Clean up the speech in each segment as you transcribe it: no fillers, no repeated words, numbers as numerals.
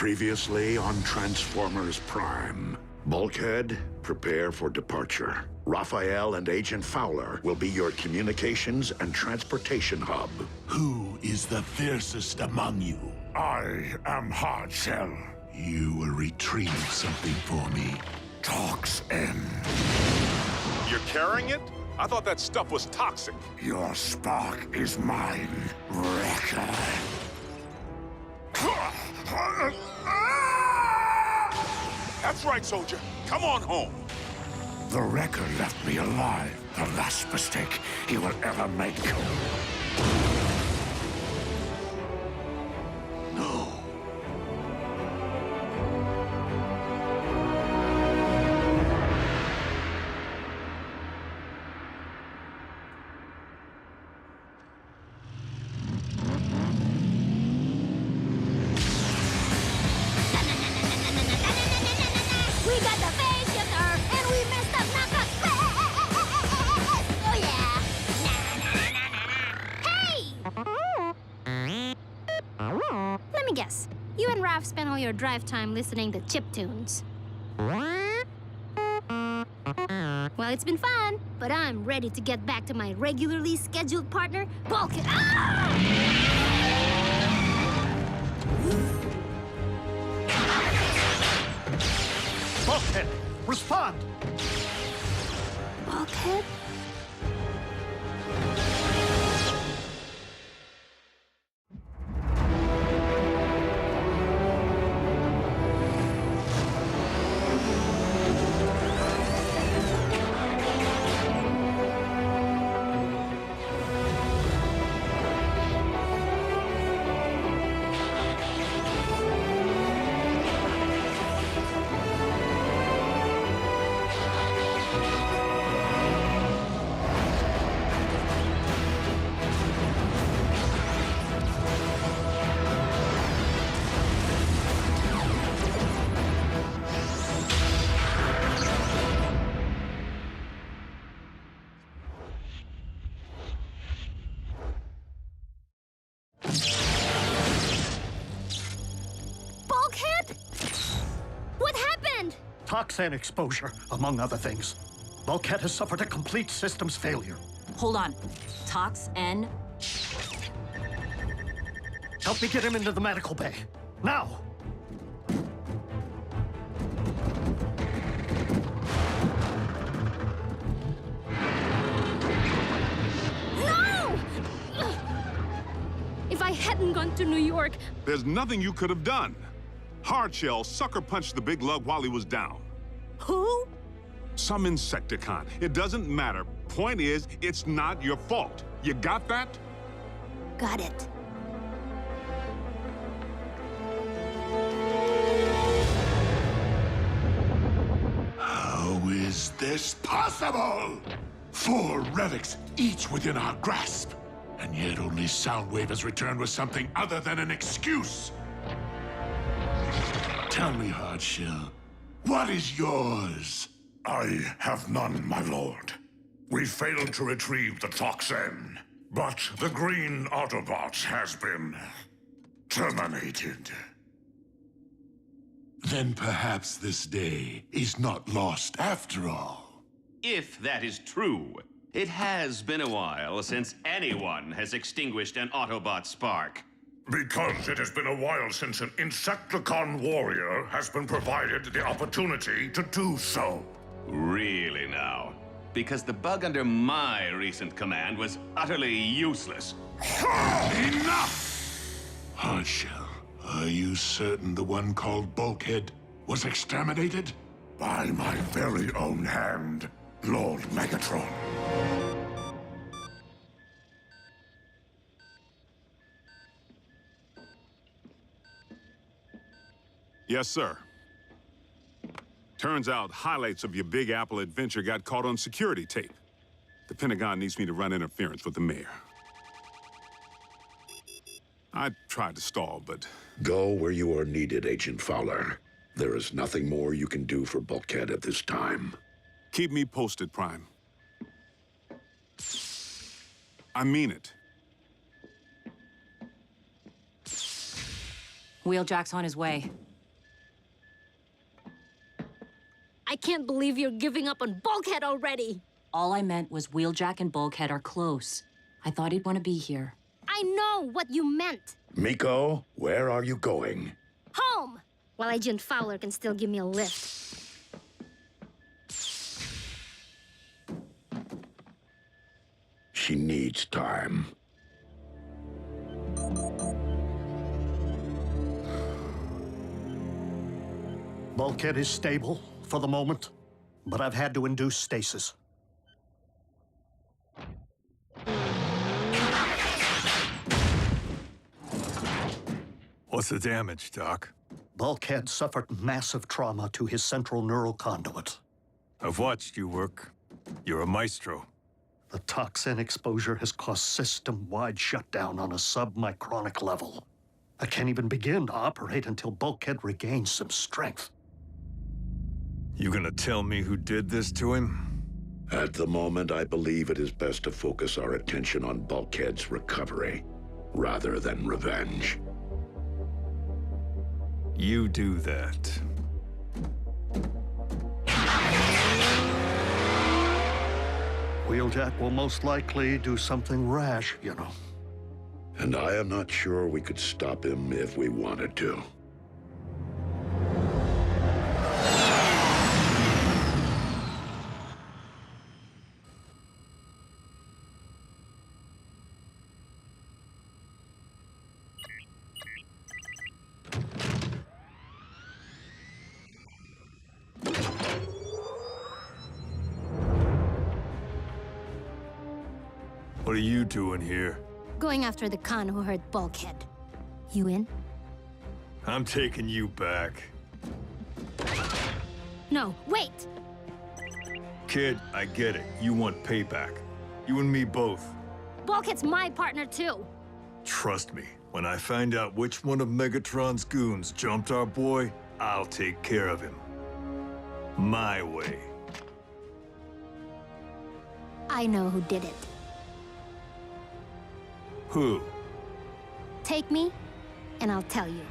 Previously on Transformers Prime. Bulkhead, prepare for departure. Raphael and Agent Fowler will be your communications and transportation hub. Who is the fiercest among you? I am Hardshell. You will retrieve something for me. Talks end. You're carrying it? I thought that stuff was toxic. Your spark is mine, Wrecker. That's right, soldier. Come on home. The Wrecker left me alive. The last mistake he will ever make. No. We got the phase shifter, and we messed up knockout space! Oh yeah! Hey! Let me guess. You and Raph spent all your drive time listening to chiptunes. Well, it's been fun, but I'm ready to get back to my regularly scheduled partner, Bulkhead. Bulkhead, respond! Bulkhead? Bulkhead? What happened? Toxin exposure, among other things. Bulkhead has suffered a complete systems failure. Hold on. Tox N. Help me get him into the medical bay. Now! No! If I hadn't gone to New York, There's nothing you could have done. Hardshell sucker punched the big lug while he was down. who? Some Insecticon. It doesn't matter. Point is, it's not your fault. You got that? Got it. How is this possible? 4 relics, each within our grasp. And yet only Soundwave has returned with something other than an excuse. Tell me, Hardshell, what is yours? I have none, my lord. We failed to retrieve the toxin, but the green Autobot has been terminated. Then perhaps this day is not lost after all. If that is true, it has been a while since anyone has extinguished an Autobot spark. Because it has been a while since an Insecticon warrior has been provided the opportunity to do so. Really now? Because the bug under my recent command was utterly useless. Enough! Hardshell, are you certain the one called Bulkhead was exterminated? By my very own hand, Lord Megatron. Yes, sir. Turns out highlights of your Big Apple adventure got caught on security tape. The Pentagon needs me to run interference with the mayor. I tried to stall, but... Go where you are needed, Agent Fowler. There is nothing more you can do for Bulkhead at this time. Keep me posted, Prime. I mean it. Wheeljack's on his way. I can't believe you're giving up on Bulkhead already. All I meant was Wheeljack and Bulkhead are close. I thought he'd want to be here. I know what you meant. Miko, where are you going? Home! While Agent Fowler can still give me a lift. She needs time. Bulkhead is stable for the moment, but I've had to induce stasis. What's the damage, Doc? Bulkhead suffered massive trauma to his central neural conduit. I've watched you work. You're a maestro. The toxin exposure has caused system-wide shutdown on a submicronic level. I can't even begin to operate until Bulkhead regains some strength. You gonna tell me who did this to him? At the moment, I believe it is best to focus our attention on Bulkhead's recovery, rather than revenge. You do that. Wheeljack will most likely do something rash, you know. And I am not sure we could stop him if we wanted to. What are you doing here? Going after the con who hurt Bulkhead. You in? I'm taking you back. No, wait! Kid, I get it. You want payback. You and me both. Bulkhead's my partner too. Trust me, when I find out which one of Megatron's goons jumped our boy, I'll take care of him. My way. I know who did it. Who? Take me, and I'll tell you.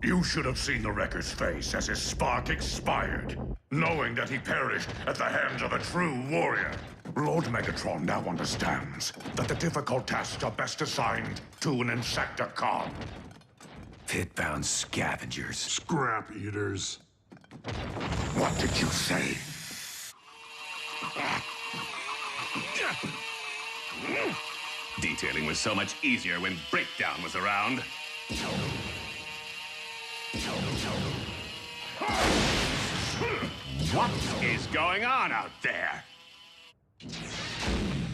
You should have seen the Wrecker's face as his spark expired, knowing that he perished at the hands of a true warrior. Lord Megatron now understands that the difficult tasks are best assigned to an Insecticon. Pit-bound scavengers. Scrap eaters. What did you say? Detailing was so much easier when Breakdown was around. What is going on out there?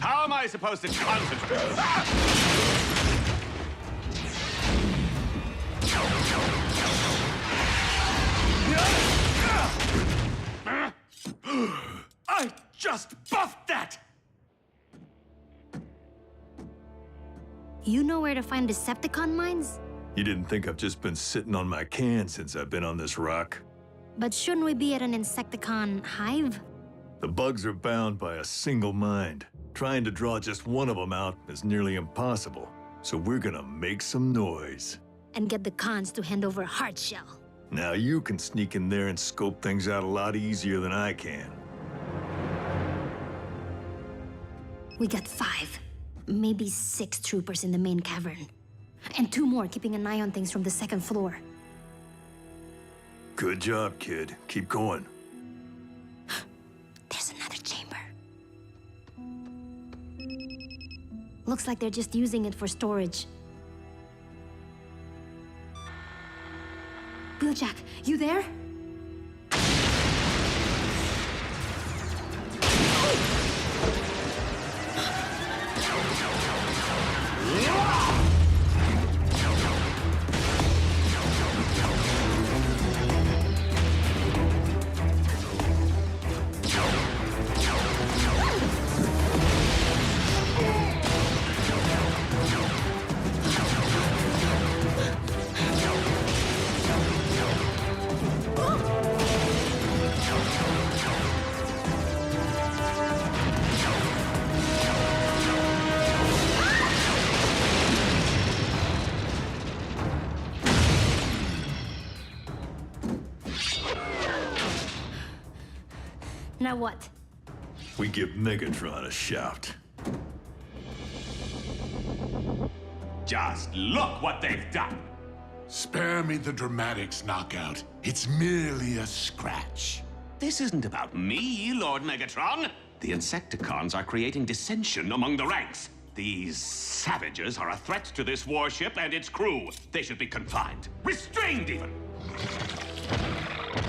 How am I supposed to concentrate? I just buffed that! You know where to find Decepticon mines? You didn't think I've just been sitting on my can since I've been on this rock? But shouldn't we be at an Insecticon hive? The bugs are bound by a single mind. Trying to draw just one of them out is nearly impossible. So we're gonna make some noise. And get the cons to hand over Hardshell. Now you can sneak in there and scope things out a lot easier than I can. We got 5, maybe 6 troopers in the main cavern. And 2 more keeping an eye on things from the 2nd floor. Good job, kid. Keep going. There's another chamber. Looks like they're just using it for storage. Wheeljack, you there? Now what? We give Megatron a shout. Just look what they've done! Spare me the dramatics, Knockout. It's merely a scratch. This isn't about me, Lord Megatron. The Insecticons are creating dissension among the ranks. These savages are a threat to this warship and its crew. They should be confined. Restrained, even.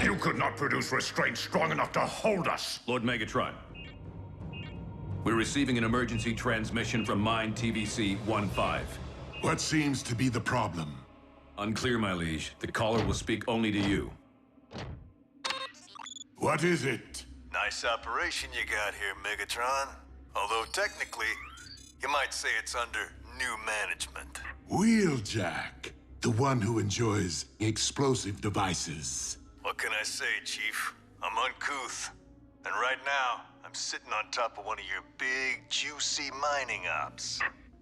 You could not produce restraint strong enough to hold us. Lord Megatron. We're receiving an emergency transmission from Mine TVC-15. What seems to be the problem? Unclear, my liege. The caller will speak only to you. What is it? Nice operation you got here, Megatron. Although technically, you might say it's under new management. Wheeljack, the one who enjoys explosive devices. What can I say, Chief? I'm uncouth. And right now, I'm sitting on top of one of your big, juicy mining ops.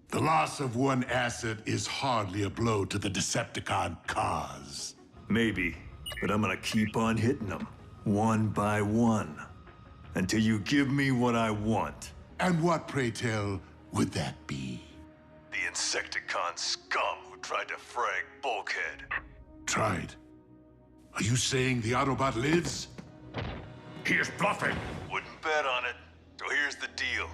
The loss of one asset is hardly a blow to the Decepticon cause. Maybe, but I'm gonna keep on hitting them, one by one, until you give me what I want. And what, pray tell, would that be? The Insecticon scum who tried to frag Bulkhead. Tried? Are you saying the Autobot lives? He is bluffing. Wouldn't bet on it. So here's the deal.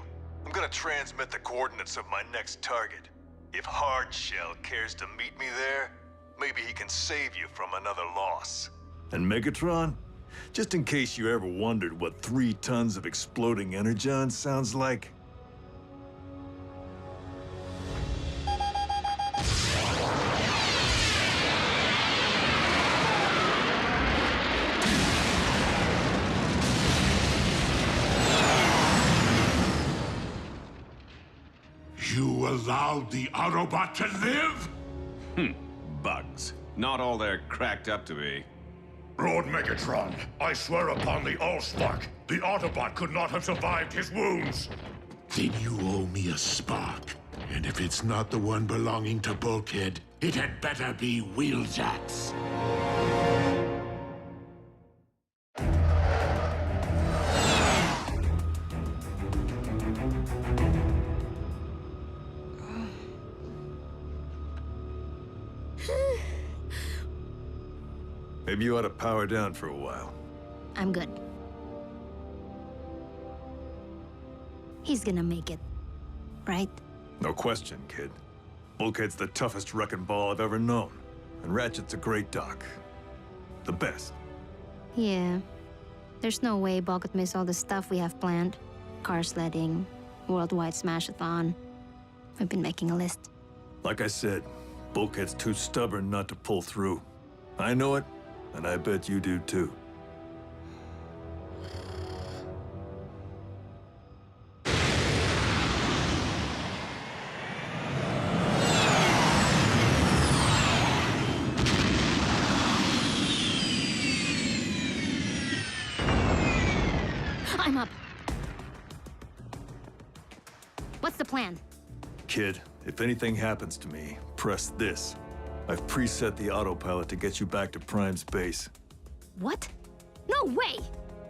I'm gonna transmit the coordinates of my next target. If Hardshell cares to meet me there, maybe he can save you from another loss. And Megatron, just in case you ever wondered what 3 tons of exploding energon sounds like, You allowed the Autobot to live? Bugs. Not all they're cracked up to be. Lord Megatron, I swear upon the Allspark, the Autobot could not have survived his wounds. Then you owe me a spark. And if it's not the one belonging to Bulkhead, it had better be Wheeljack's. maybe you ought to power down for a while. I'm good. He's gonna make it, right? No question, kid. Bulkhead's the toughest wrecking ball I've ever known. And Ratchet's a great doc. The best. Yeah. There's no way Ball could miss all the stuff we have planned. Car sledding, worldwide smash-a-thon. We've been making a list. Like I said, Bulkhead's too stubborn not to pull through. I know it, and I bet you do too. I'm up. What's the plan? Kid, if anything happens to me, press this. I've preset the autopilot to get you back to Prime's base. What? No way!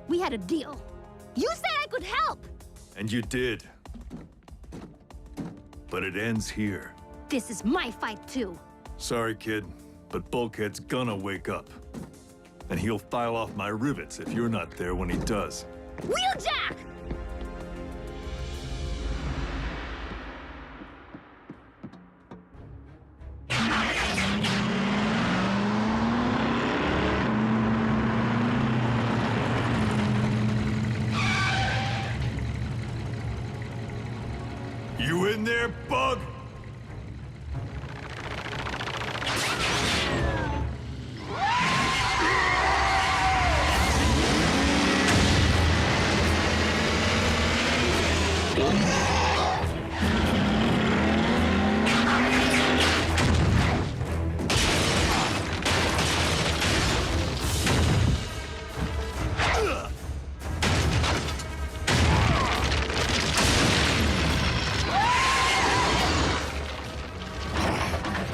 We had a deal. You said I could help! And you did. But it ends here. This is my fight too. Sorry, kid, but Bulkhead's gonna wake up. And he'll file off my rivets if you're not there when he does. Wheeljack! You in there, Bug?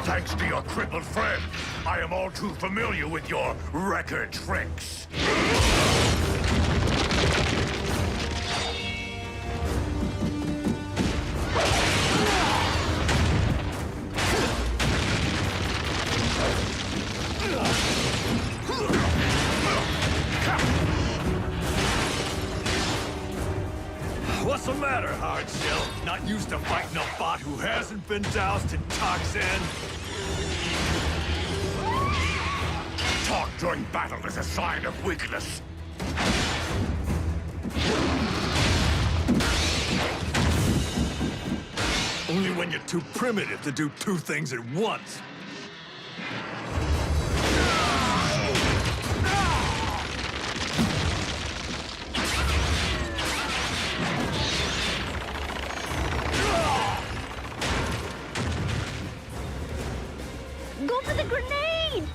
Thanks to your crippled friend, I am all too familiar with your wrecker tricks. to fighting a bot who hasn't been doused in toxin? Talk during battle is a sign of weakness. Only when you're too primitive to do two things at once. Go for the grenade!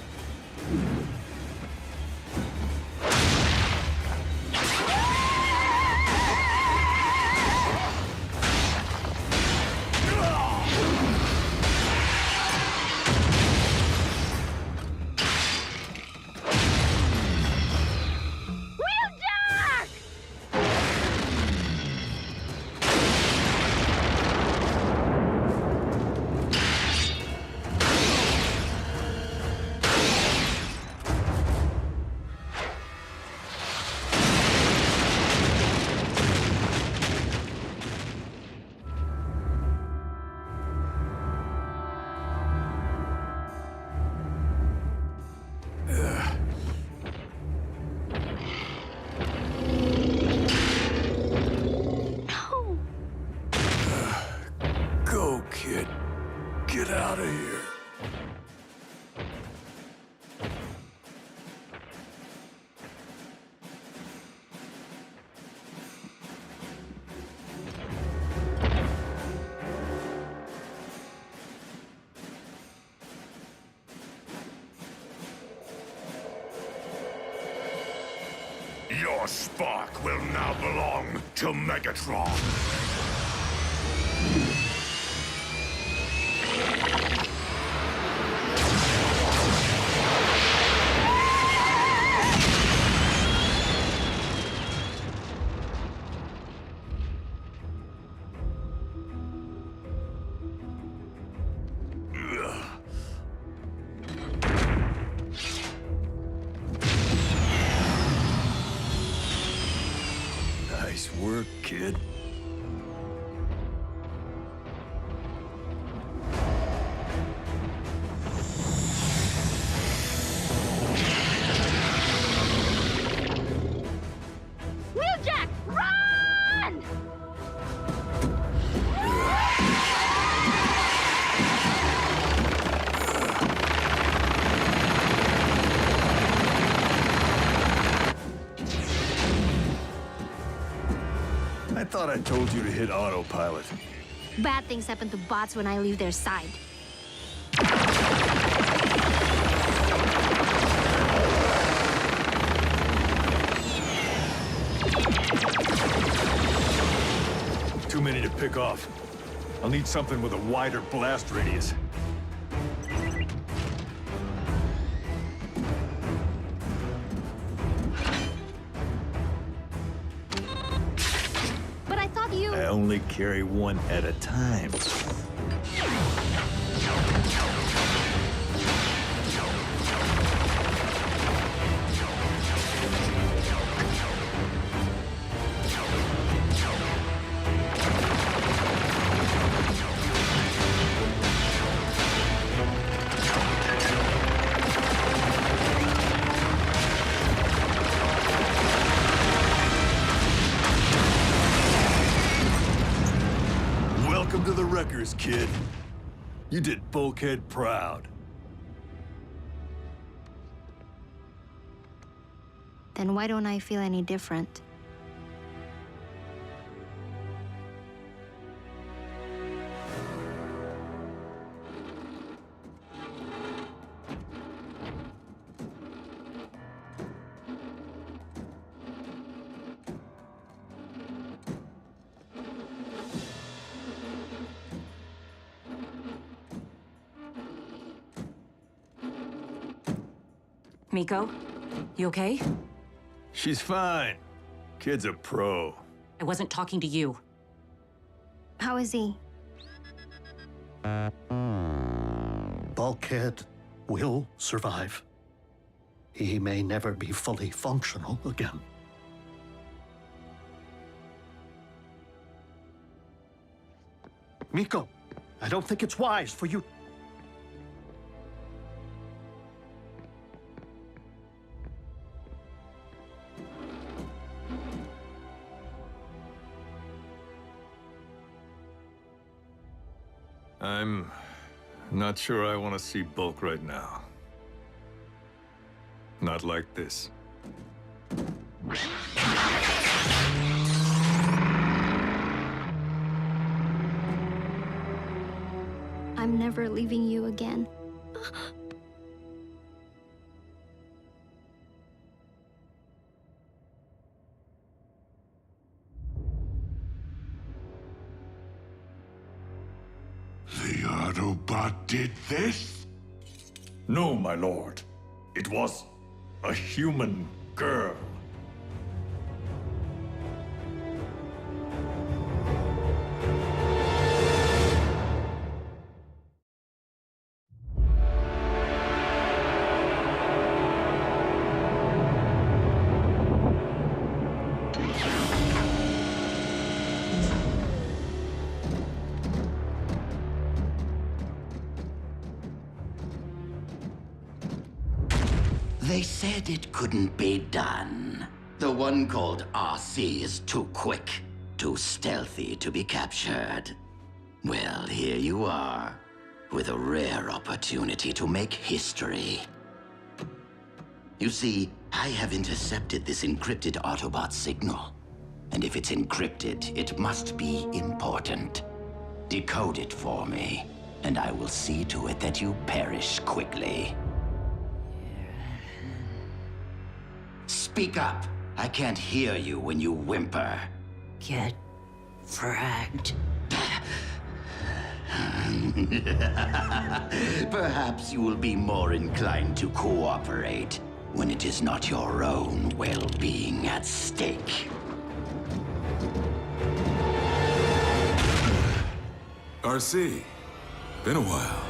Go, kid. Get out of here. Your spark will now belong to Megatron. Nice work, kid. Wheeljack, run! I thought I told you to hit autopilot. Bad things happen to bots when I leave their side. Too many to pick off. I'll need something with a wider blast radius. But I thought you... I only carry one at a time. Welcome to the Wreckers, kid. You did Bulkhead proud. Then why don't I feel any different? Miko, you okay? She's fine. Kid's a pro. I wasn't talking to you. How is he? Bulkhead will survive. He may never be fully functional again. Miko, I don't think it's wise for you... I'm not sure I want to see Bulk right now. Not like this. I'm never leaving you again. The Autobot did this? No, my lord. It was a human girl. They said it couldn't be done. The one called RC is too quick, too stealthy to be captured. Well, here you are, with a rare opportunity to make history. You see, I have intercepted this encrypted Autobot signal. And if it's encrypted, it must be important. Decode it for me, and I will see to it that you perish quickly. Speak up. I can't hear you when you whimper. Get fragged. Perhaps you will be more inclined to cooperate when it is not your own well-being at stake. RC, been a while.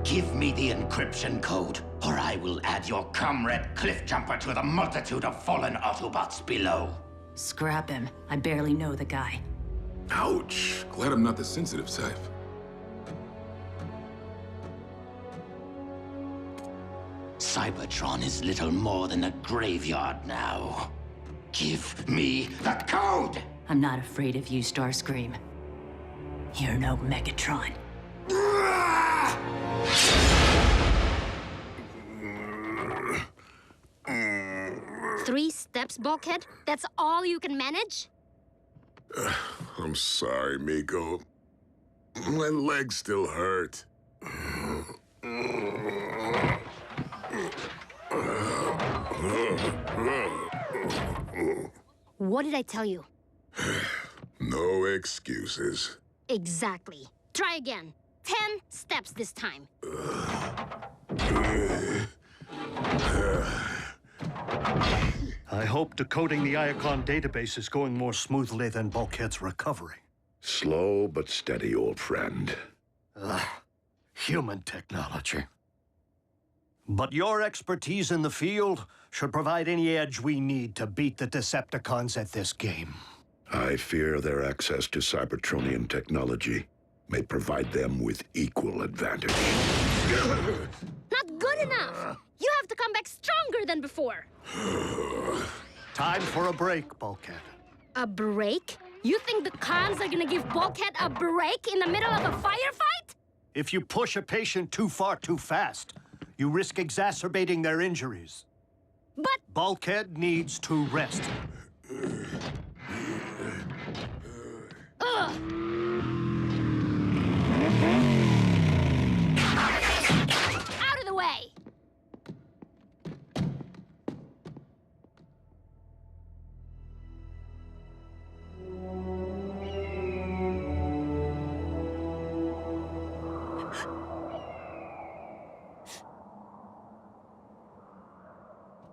Give me the encryption code, or I will add your comrade Cliffjumper to the multitude of fallen Autobots below. Scrap him. I barely know the guy. Ouch. Glad I'm not the sensitive type. Cybertron is little more than a graveyard now. Give me the code! I'm not afraid of you, Starscream. You're no Megatron. 3 steps, Bulkhead? That's all you can manage? I'm sorry, Miko. My legs still hurt. What did I tell you? No excuses. Exactly. Try again. 10 steps this time. I hope decoding the Iacon database is going more smoothly than Bulkhead's recovery. Slow but steady, old friend. Human technology. But your expertise in the field should provide any edge we need to beat the Decepticons at this game. I fear their access to Cybertronian technology may provide them with equal advantage. Not good enough! You have to come back stronger than before! Time for a break, Bulkhead. A break? You think the cons are gonna give Bulkhead a break in the middle of a firefight? If you push a patient too far too fast, you risk exacerbating their injuries. But... Bulkhead needs to rest.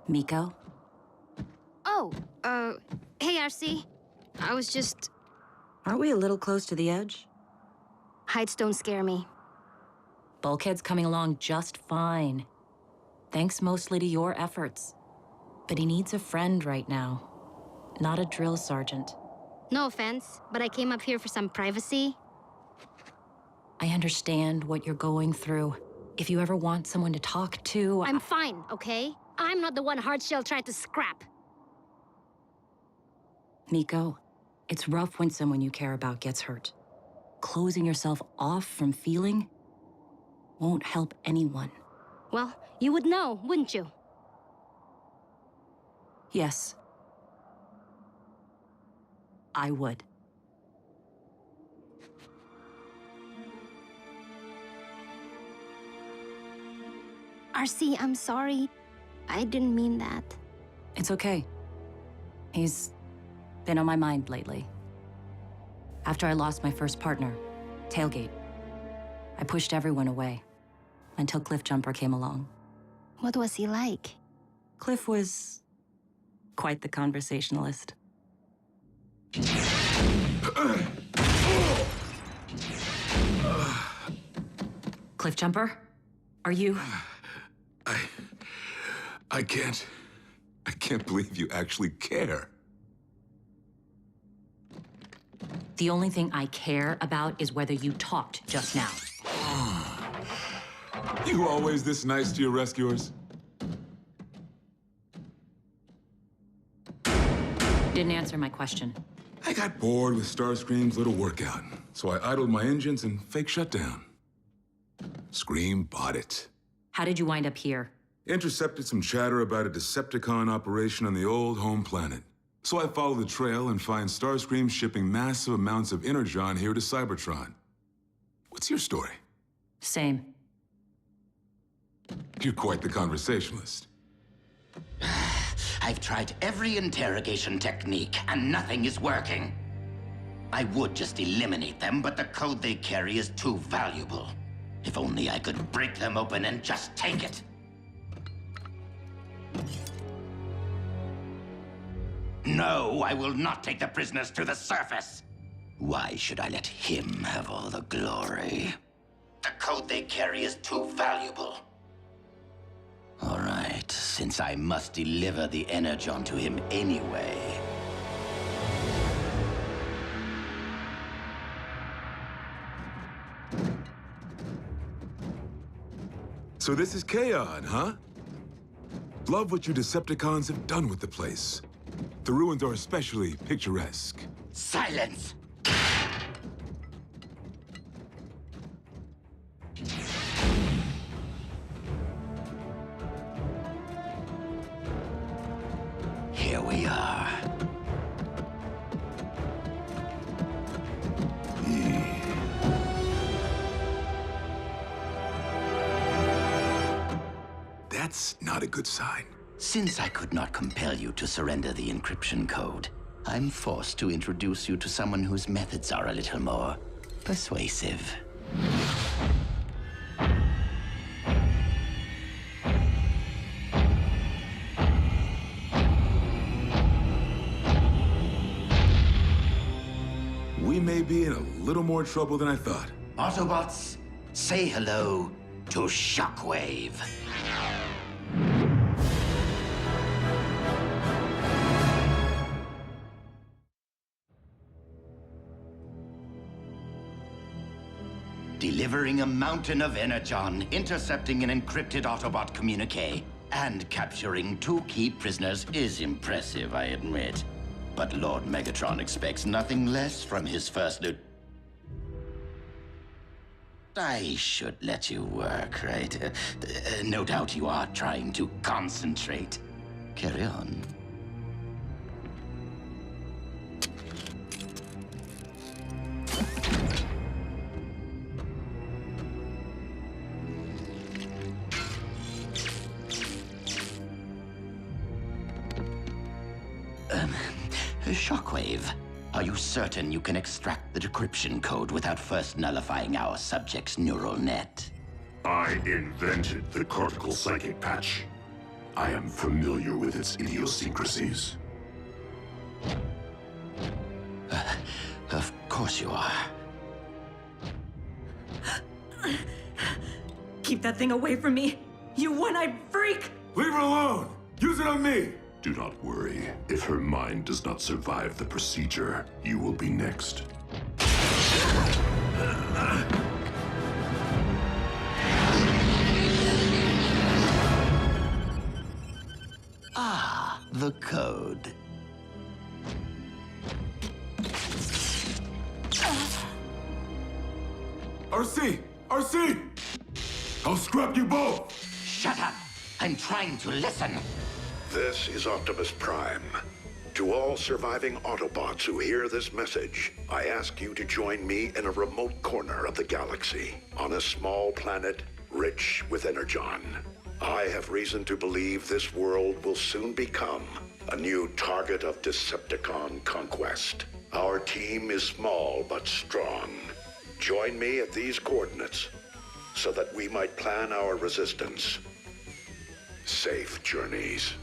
Miko? Oh, hey, RC. I was just... Aren't we a little close to the edge? Heights don't scare me. Bulkhead's coming along just fine. Thanks mostly to your efforts. But he needs a friend right now, not a drill sergeant. No offense, but I came up here for some privacy. I understand what you're going through. If you ever want someone to talk to... I'm fine, okay? I'm not the one Hardshell tried to scrap. Miko, it's rough when someone you care about gets hurt. Closing yourself off from feeling won't help anyone. Well, you would know, wouldn't you? Yes. I would. RC, I'm sorry. I didn't mean that. It's okay. He's been on my mind lately. After I lost my first partner, Tailgate, I pushed everyone away until Cliff Jumper came along. What was he like? Cliff was quite the conversationalist. Cliff Jumper, are you... I can't believe you actually care. The only thing I care about is whether you talked just now. You always this nice to your rescuers? Didn't answer my question. I got bored with Starscream's little workout, so I idled my engines and fake shutdown. Scream bought it. How did you wind up here? Intercepted some chatter about a Decepticon operation on the old home planet. So I follow the trail and find Starscream shipping massive amounts of Energon here to Cybertron. What's your story? Same. You're quite the conversationalist. I've tried every interrogation technique, and nothing is working. I would just eliminate them, but the code they carry is too valuable. If only I could break them open and just take it. No, I will not take the prisoners to the surface. Why should I let him have all the glory? The code they carry is too valuable. All right, since I must deliver the Energon to him anyway. So this is Kaon, huh? Love what you Decepticons have done with the place. The ruins are especially picturesque. Silence! Here we are. That's not a good sign. Since I could not compel you to surrender the encryption code, I'm forced to introduce you to someone whose methods are a little more persuasive. We may be in a little more trouble than I thought. Autobots, say hello to Shockwave. Delivering a mountain of Energon, intercepting an encrypted Autobot communique, and capturing 2 key prisoners is impressive, I admit. But Lord Megatron expects nothing less from his first lieutenant. I should let you work, right? No doubt you are trying to concentrate. Carry on. Shockwave, are you certain you can extract the decryption code without first nullifying our subject's neural net? I invented the cortical psychic patch. I am familiar with its idiosyncrasies. Of course you are. Keep that thing away from me, you one-eyed freak! Leave her alone! Use it on me! Do not worry. If her mind does not survive the procedure, you will be next. Ah, the code. RC! RC! I'll scrap you both! Shut up! I'm trying to listen. This is Optimus Prime. To all surviving Autobots who hear this message, I ask you to join me in a remote corner of the galaxy, on a small planet rich with energon. I have reason to believe this world will soon become a new target of Decepticon conquest. Our team is small but strong. Join me at these coordinates so that we might plan our resistance. Safe journeys.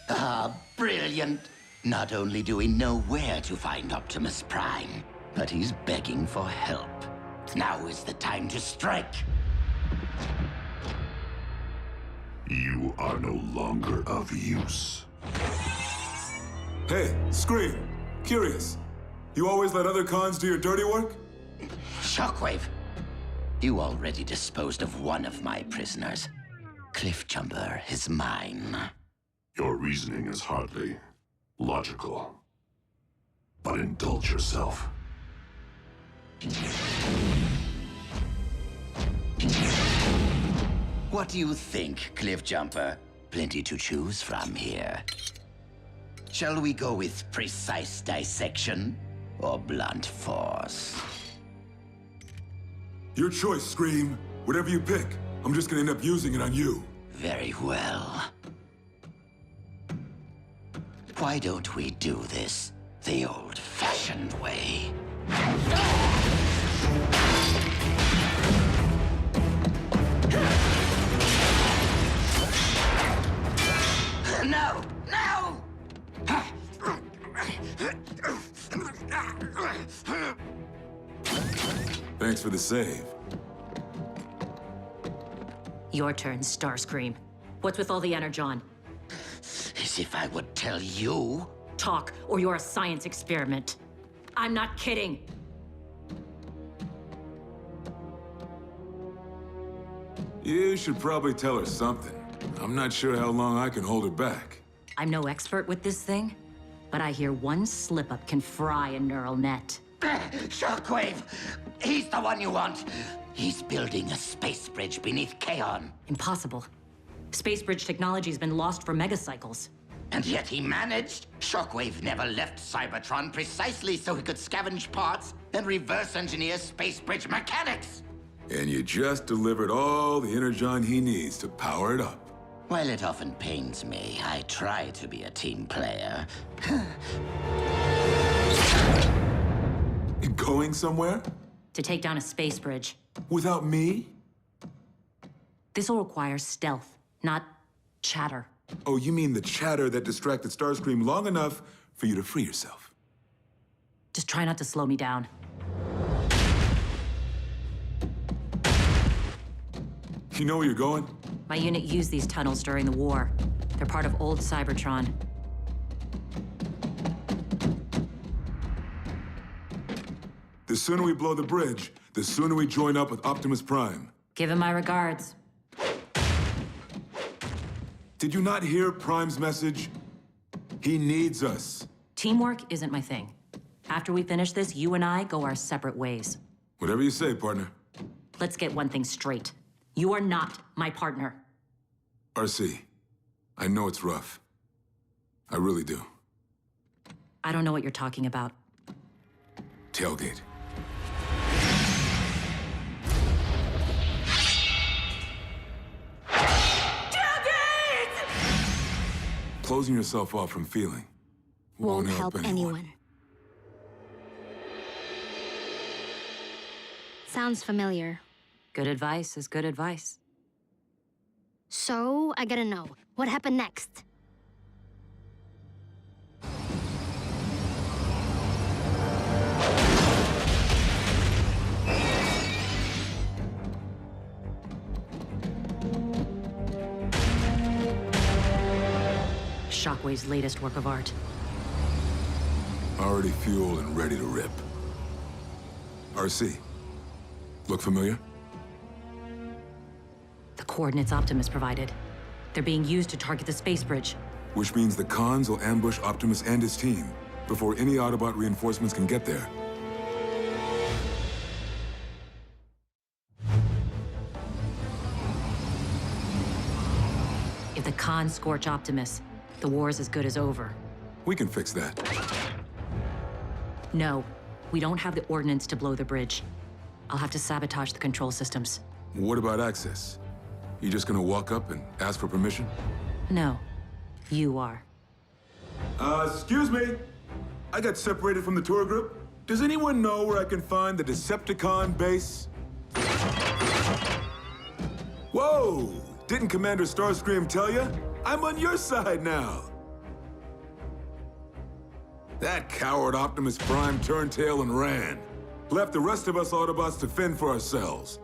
Ah, brilliant. Not only do we know where to find Optimus Prime, but he's begging for help. Now is the time to strike. You are no longer of use. Hey, Scream! Curious. You always let other cons do your dirty work? Shockwave, you already disposed of one of my prisoners. Cliffjumper is mine. Your reasoning is hardly logical. But indulge yourself. What do you think, Cliffjumper? Plenty to choose from here. Shall we go with precise dissection or blunt force? Your choice, Scream. Whatever you pick, I'm just gonna end up using it on you. Very well. Why don't we do this the old-fashioned way? No! No! Thanks for the save. Your turn, Starscream. What's with all the energon? As if I would tell you. Talk, or you're a science experiment. I'm not kidding. You should probably tell her something. I'm not sure how long I can hold her back. I'm no expert with this thing, but I hear one slip-up can fry a neural net. Shockwave! He's the one you want! He's building a space bridge beneath Kaon. Impossible. Space bridge technology's been lost for megacycles. And yet he managed. Shockwave never left Cybertron precisely so he could scavenge parts and reverse engineer space bridge mechanics. And you just delivered all the energon he needs to power it up. While it often pains me, I try to be a team player. Going somewhere? To take down a space bridge. Without me? This'll require stealth, not chatter. Oh, you mean the chatter that distracted Starscream long enough for you to free yourself? Just try not to slow me down. You know where you're going? My unit used these tunnels during the war. They're part of old Cybertron. The sooner we blow the bridge, the sooner we join up with Optimus Prime. Give him my regards. Did you not hear Prime's message? He needs us. Teamwork isn't my thing. After we finish this, you and I go our separate ways. Whatever you say, partner. Let's get one thing straight. You are not my partner. RC, I know it's rough. I really do. I don't know what you're talking about. Tailgate. Closing yourself off from feeling Won't help anyone. Sounds familiar. Good advice is good advice. So, I gotta know, what happened next? Shockwave's latest work of art. Already fueled and ready to rip. RC. Look familiar? The coordinates Optimus provided. They're being used to target the space bridge. Which means the Khans will ambush Optimus and his team before any Autobot reinforcements can get there. If the Khans scorch Optimus, the war's as good as over. We can fix that. No, we don't have the ordnance to blow the bridge. I'll have to sabotage the control systems. What about access? You just gonna walk up and ask for permission? No, you are. Excuse me. I got separated from the tour group. Does anyone know where I can find the Decepticon base? Whoa! Didn't Commander Starscream tell you? I'm on your side now. That coward Optimus Prime turned tail and ran. Left the rest of us Autobots to fend for ourselves.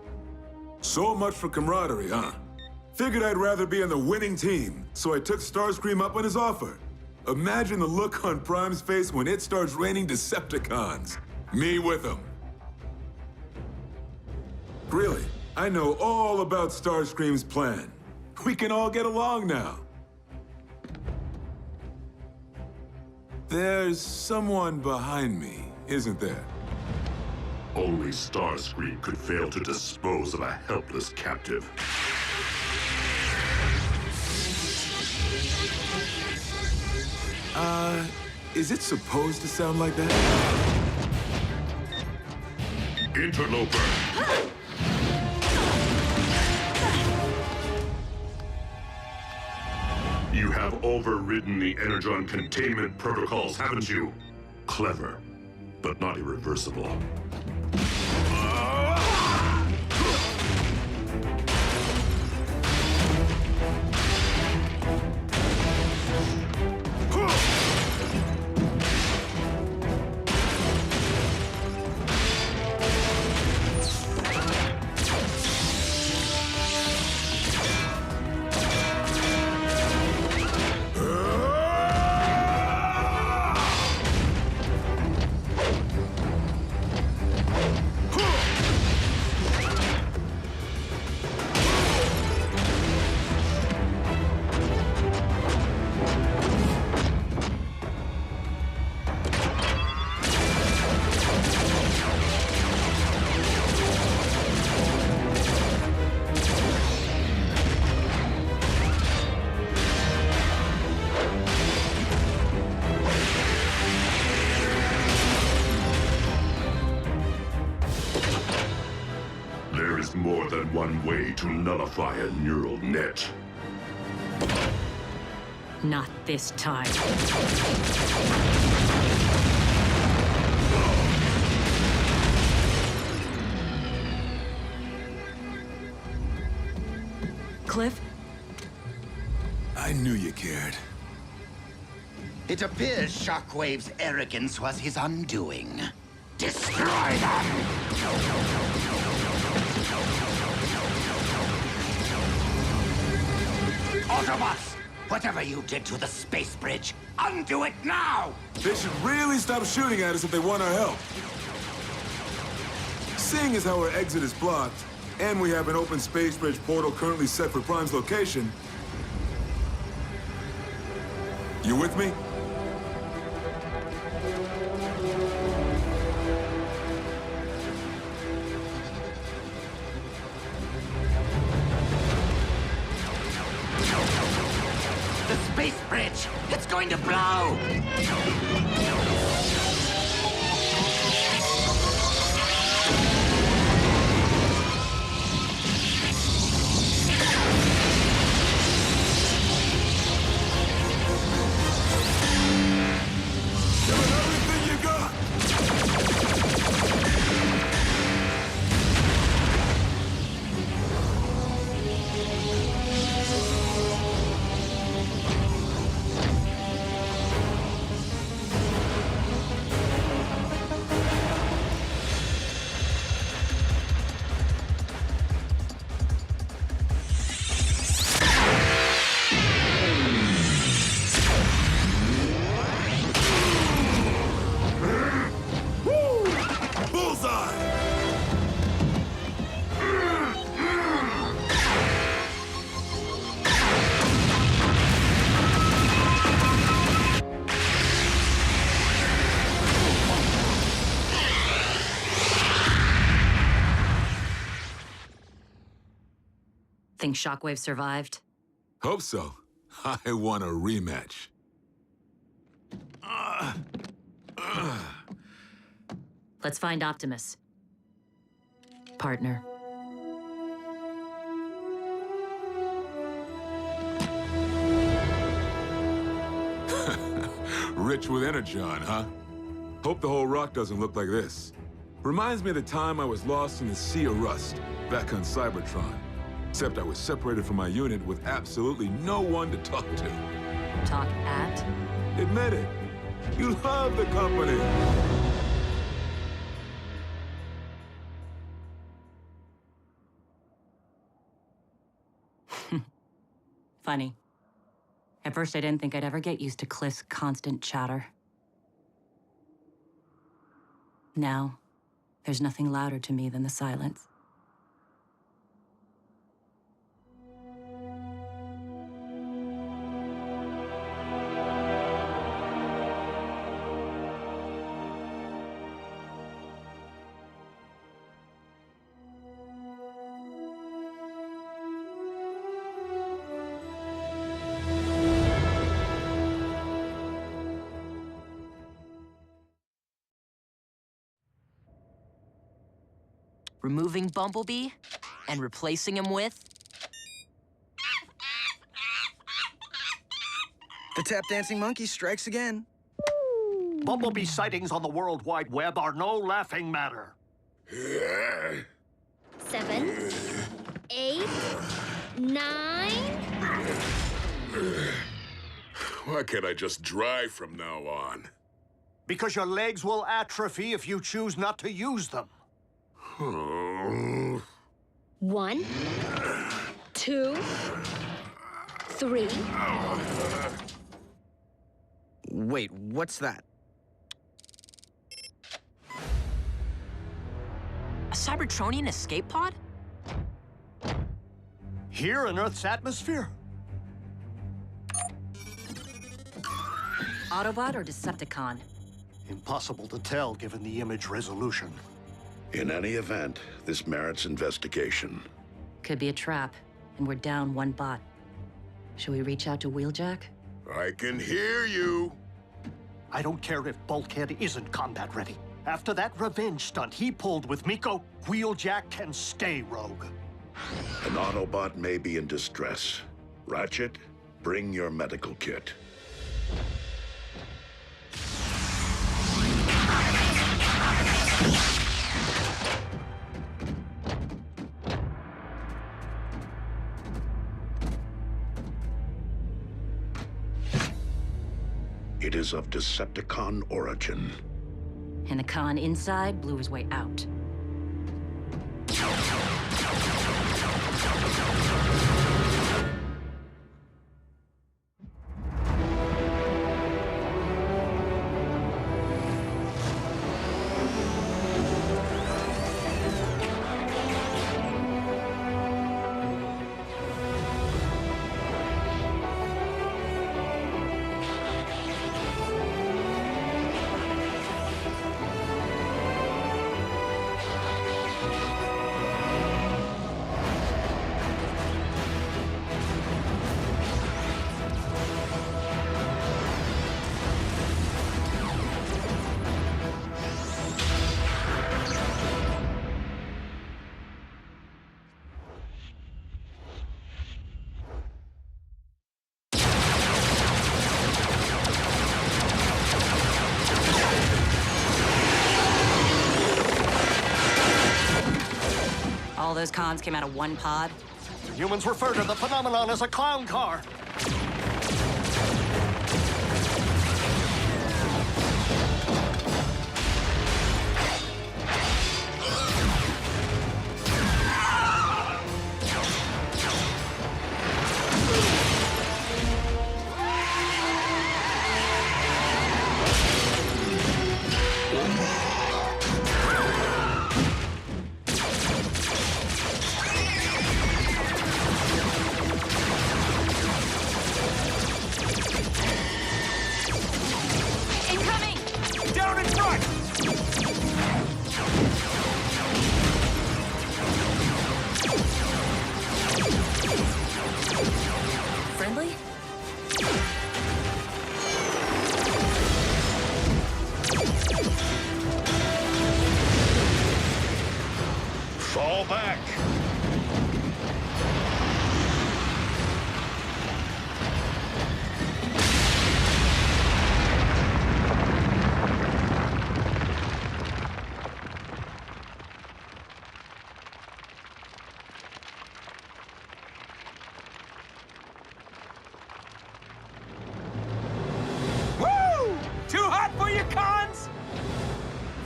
So much for camaraderie, huh? Figured I'd rather be on the winning team, so I took Starscream up on his offer. Imagine the look on Prime's face when it starts raining Decepticons. Me with him. Really, I know all about Starscream's plan. We can all get along now. There's someone behind me, isn't there? Only Starscream could fail to dispose of a helpless captive. Is it supposed to sound like that? Interloper! You have overridden the Energon containment protocols, haven't you? Clever, but not irreversible. There is more than one way to nullify a neural net. Not this time. Cliff? I knew you cared. It appears Shockwave's arrogance was his undoing. Destroy them! Autobots! Whatever you did to the space bridge, undo it now! They should really stop shooting at us if they want our help. Seeing as how our exit is blocked, and we have an open space bridge portal currently set for Prime's location... You with me? The space bridge! It's going to blow! Give it everything you got! Think Shockwave survived? Hope so. I want a rematch. Let's find Optimus. Partner. Rich with Energon, huh? Hope the whole rock doesn't look like this. Reminds me of the time I was lost in the Sea of Rust, back on Cybertron. Except I was separated from my unit with absolutely no one to talk to. Talk at? Admit it. You love the company. Funny. At first, I didn't think I'd ever get used to Cliff's constant chatter. Now, there's nothing louder to me than the silence. Removing Bumblebee and replacing him with... The tap dancing monkey strikes again. Bumblebee sightings on the World Wide Web are no laughing matter. 7, 8, 9... Why can't I just drive from now on? Because your legs will atrophy if you choose not to use them. 1, 2, 3. Wait, what's that? A Cybertronian escape pod? Here in Earth's atmosphere? Autobot or Decepticon? Impossible to tell given the image resolution. In any event, this merits investigation. Could be a trap, and we're down one bot. Should we reach out to Wheeljack? I can hear you. I don't care if Bulkhead isn't combat ready. After that revenge stunt he pulled with Miko, Wheeljack can stay rogue. An Autobot may be in distress. Ratchet, bring your medical kit. It is of Decepticon origin. And the con inside blew his way out. All those cons came out of one pod? Humans refer to the phenomenon as a clown car.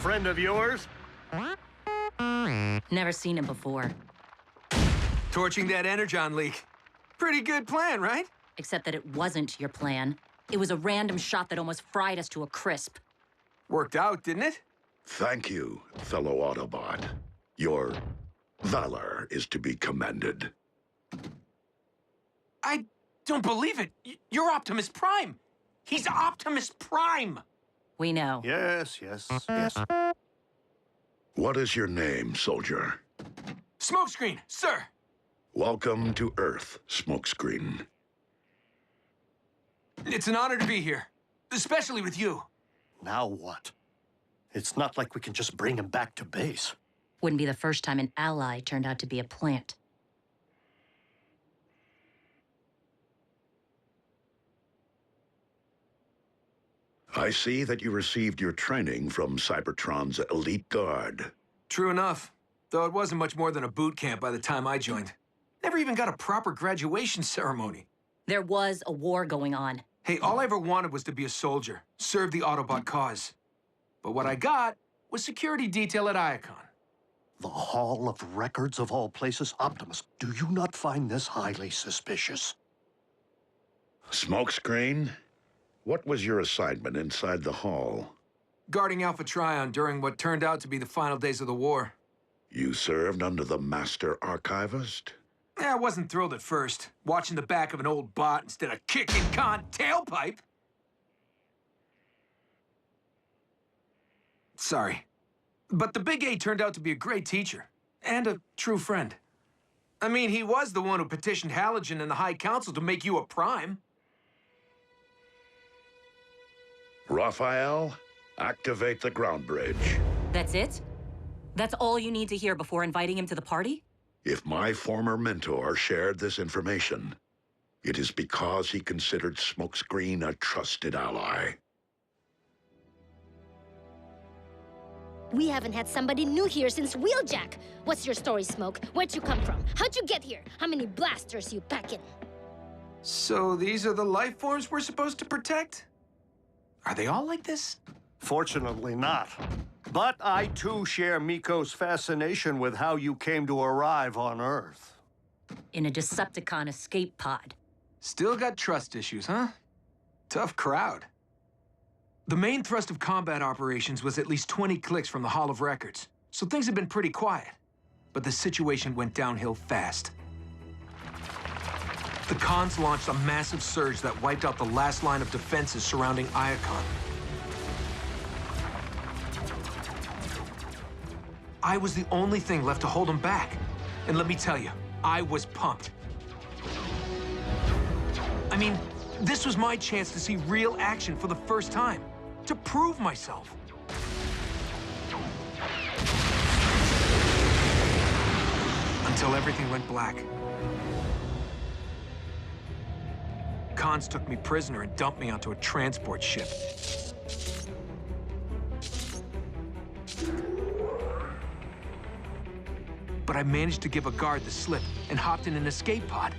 friend of yours? Never seen him before. Torching that energon leak. Pretty good plan, right? Except that it wasn't your plan. It was a random shot that almost fried us to a crisp. Worked out, didn't it? Thank you, fellow Autobot. Your valor is to be commended. I don't believe it. You're Optimus Prime. He's Optimus Prime. We know. Yes. What is your name, soldier? Smokescreen, sir. Welcome to Earth, Smokescreen. It's an honor to be here, especially with you. Now what? It's not like we can just bring him back to base. Wouldn't be the first time an ally turned out to be a plant. I see that you received your training from Cybertron's elite guard. True enough, though it wasn't much more than a boot camp by the time I joined. Never even got a proper graduation ceremony. There was a war going on. Hey, all I ever wanted was to be a soldier, serve the Autobot cause. But what I got was security detail at Iacon. The Hall of Records of all places? Optimus, do you not find this highly suspicious? Smokescreen, what was your assignment inside the hall? Guarding Alpha Trion during what turned out to be the final days of the war. You served under the Master Archivist? I wasn't thrilled at first, watching the back of an old bot instead of kicking Khan tailpipe. Sorry. But the Big A turned out to be a great teacher, and a true friend. I mean, he was the one who petitioned Halogen and the High Council to make you a Prime. Raphael, activate the ground bridge. That's it? That's all you need to hear before inviting him to the party? If my former mentor shared this information, it is because he considered Smokescreen a trusted ally. We haven't had somebody new here since Wheeljack. What's your story, Smoke? Where'd you come from? How'd you get here? How many blasters you packing? So these are the life forms we're supposed to protect? Are they all like this? Fortunately not. But I too share Miko's fascination with how you came to arrive on Earth. In a Decepticon escape pod. Still got trust issues, huh? Tough crowd. The main thrust of combat operations was at least 20 clicks from the Hall of Records, so things have been pretty quiet. But the situation went downhill fast. The Khans launched a massive surge that wiped out the last line of defenses surrounding Iacon. I was the only thing left to hold them back. And let me tell you, I was pumped. I mean, this was my chance to see real action for the first time, to prove myself. Until everything went black. Khans took me prisoner and dumped me onto a transport ship. But I managed to give a guard the slip and hopped in an escape pod.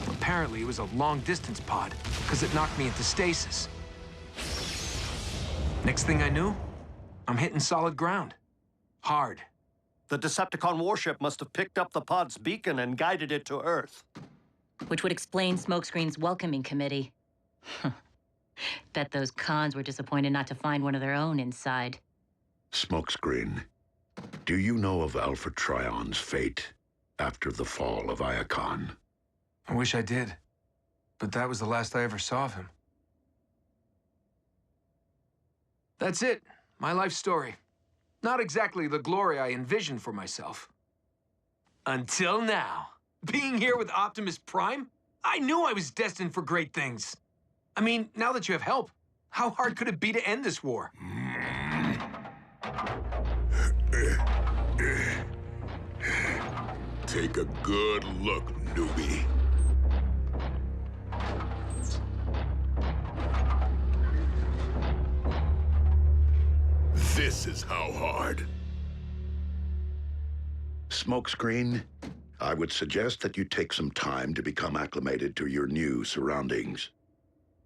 Apparently, it was a long-distance pod, because it knocked me into stasis. Next thing I knew, I'm hitting solid ground. Hard. The Decepticon warship must have picked up the pod's beacon and guided it to Earth. Which would explain Smokescreen's welcoming committee. Bet those Khans were disappointed not to find one of their own inside. Smokescreen, do you know of Alpha Trion's fate after the fall of Iacon? I wish I did, but that was the last I ever saw of him. That's it, my life story. Not exactly the glory I envisioned for myself. Until now. Being here with Optimus Prime, I knew I was destined for great things. I mean, now that you have help, how hard could it be to end this war? Take a good look, newbie. This is how hard. Smokescreen, I would suggest that you take some time to become acclimated to your new surroundings.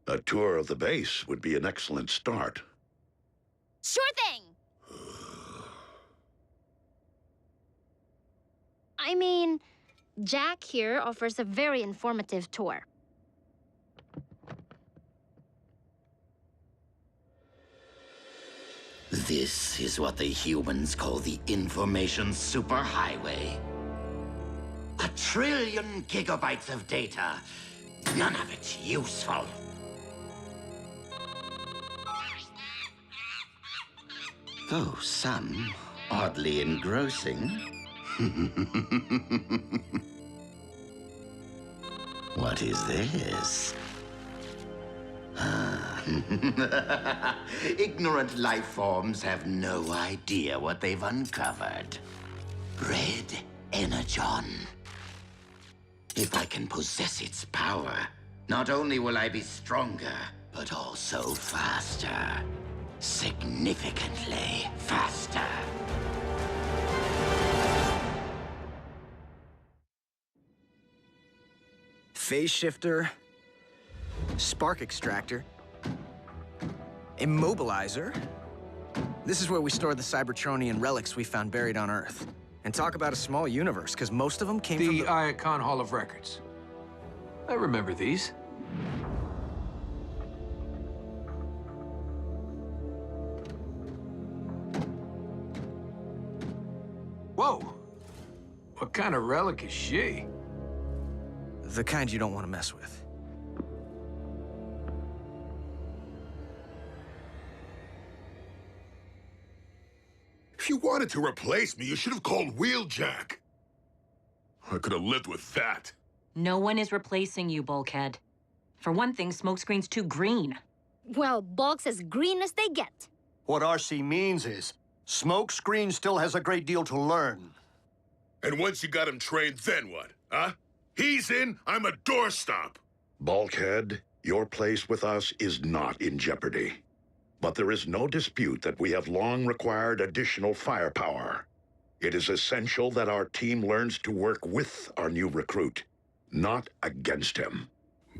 A tour of the base would be an excellent start. Sure thing! I mean, Jack here offers a very informative tour. This is what the humans call the information superhighway. 1 trillion gigabytes of data. None of it useful. Though some oddly engrossing. What is this? Ignorant life forms have no idea what they've uncovered. Red Energon. If I can possess its power, not only will I be stronger, but also faster. Significantly faster. Phase shifter, spark extractor, immobilizer. This is where we store the Cybertronian relics we found buried on Earth. And talk about a small universe, because most of them came from the Iacon Hall of Records. I remember these. Whoa! What kind of relic is she? The kind you don't want to mess with. If you wanted to replace me, you should have called Wheeljack. I could have lived with that. No one is replacing you, Bulkhead. For one thing, Smokescreen's too green. Well, Bulk's as green as they get. What RC means is, Smokescreen still has a great deal to learn. And once you got him trained, then what, huh? He's in, I'm a doorstop. Bulkhead, your place with us is not in jeopardy. But there is no dispute that we have long required additional firepower. It is essential that our team learns to work with our new recruit, not against him.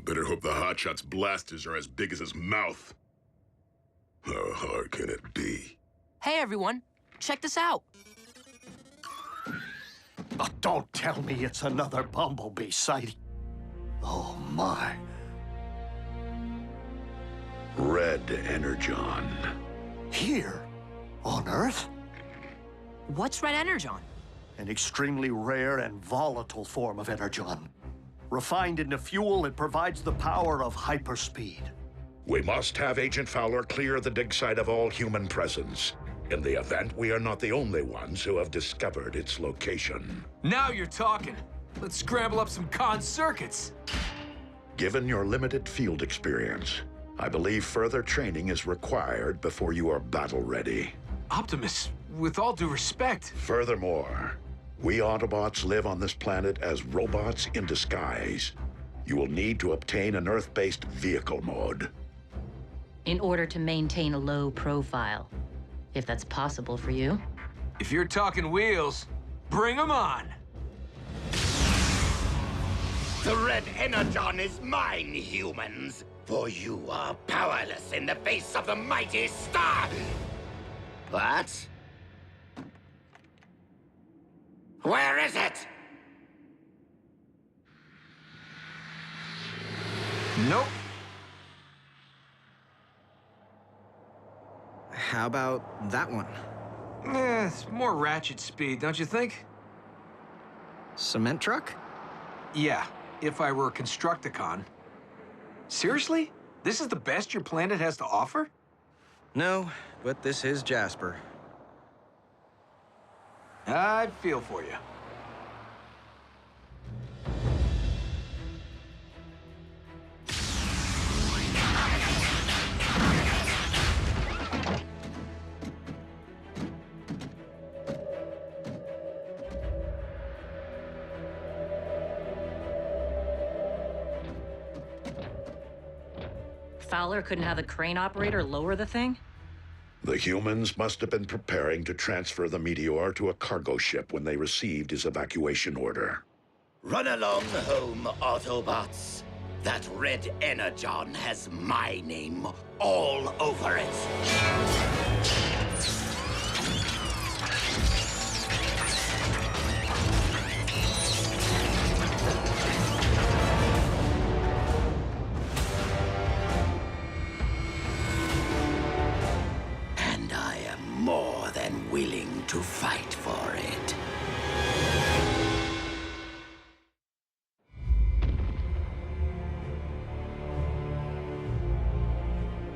Better hope the Hotshot's blasters are as big as his mouth. How hard can it be? Hey, everyone. Check this out. Oh, don't tell me it's another Bumblebee sighting. Oh, my. Red Energon. Here? On Earth? What's Red Energon? An extremely rare and volatile form of Energon. Refined into fuel, it provides the power of hyperspeed. We must have Agent Fowler clear the dig site of all human presence. In the event, we are not the only ones who have discovered its location. Now you're talking. Let's scramble up some con circuits. Given your limited field experience, I believe further training is required before you are battle-ready. Optimus, with all due respect. Furthermore, we Autobots live on this planet as robots in disguise. You will need to obtain an Earth-based vehicle mode. In order to maintain a low profile. If that's possible for you. If you're talking wheels, bring them on. The Red Energon is mine, humans. For you are powerless in the face of the mighty star. What? Where is it? Nope. How about that one? It's more ratchet speed, don't you think? Cement truck? Yeah, if I were a Constructicon. Seriously? This is the best your planet has to offer? No, but this is Jasper. I feel for you. Fowler couldn't have the crane operator lower the thing? The humans must have been preparing to transfer the meteor to a cargo ship when they received his evacuation order. Run along home, Autobots. That red energon has my name all over it. And I am more than willing to fight for it.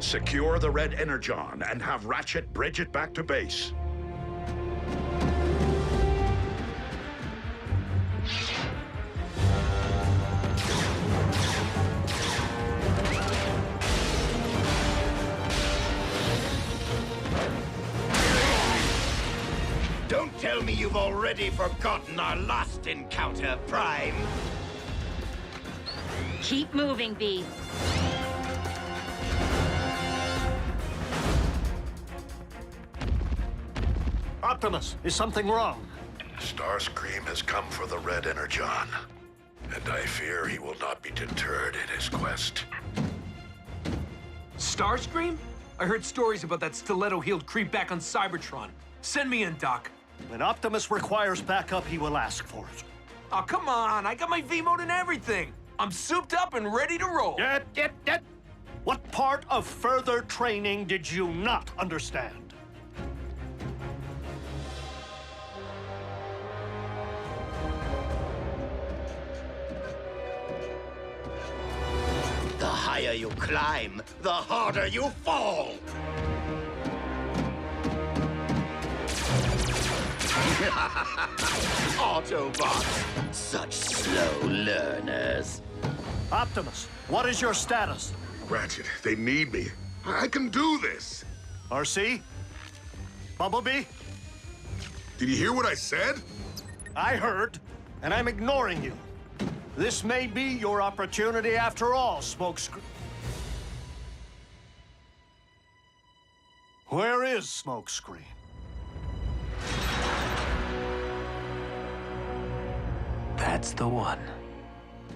Secure the red energon and have Ratchet bridge it back to base. Don't tell me you've already forgotten our last encounter, Prime. Keep moving, V. Optimus, is something wrong? Starscream has come for the red energon, and I fear he will not be deterred in his quest. Starscream? I heard stories about that stiletto-heeled creep back on Cybertron. Send me in, Doc. When Optimus requires backup, he will ask for it. Oh, come on. I got my V-mode and everything. I'm souped up and ready to roll. Get. What part of further training did you not understand? The higher you climb, the harder you fall. Autobots, such slow learners. Optimus, what is your status? Ratchet, they need me. I can do this. RC? Bumblebee? Did you hear what I said? I heard, and I'm ignoring you. This may be your opportunity after all, Smokescreen. Where is Smokescreen? That's the one.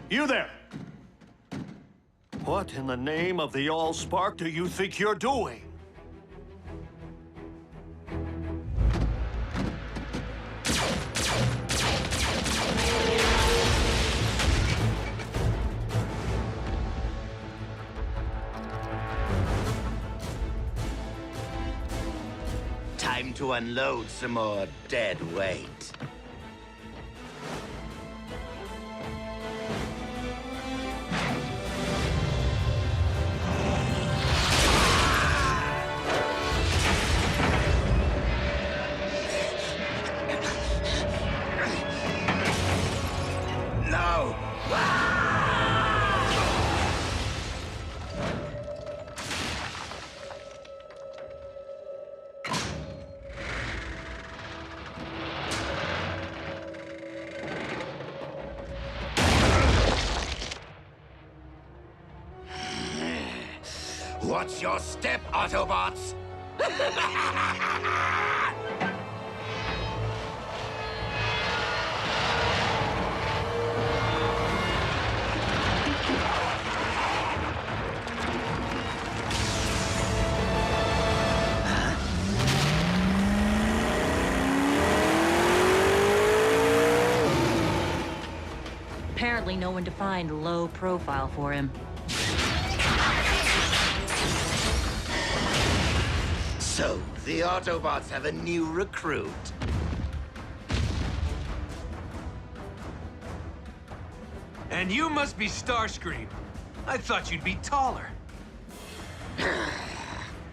You there! What in the name of the Allspark do you think you're doing? Time to unload some more dead weight. No! Watch your step, Autobots! Apparently no one defined low profile for him. So, the Autobots have a new recruit. And you must be Starscream. I thought you'd be taller.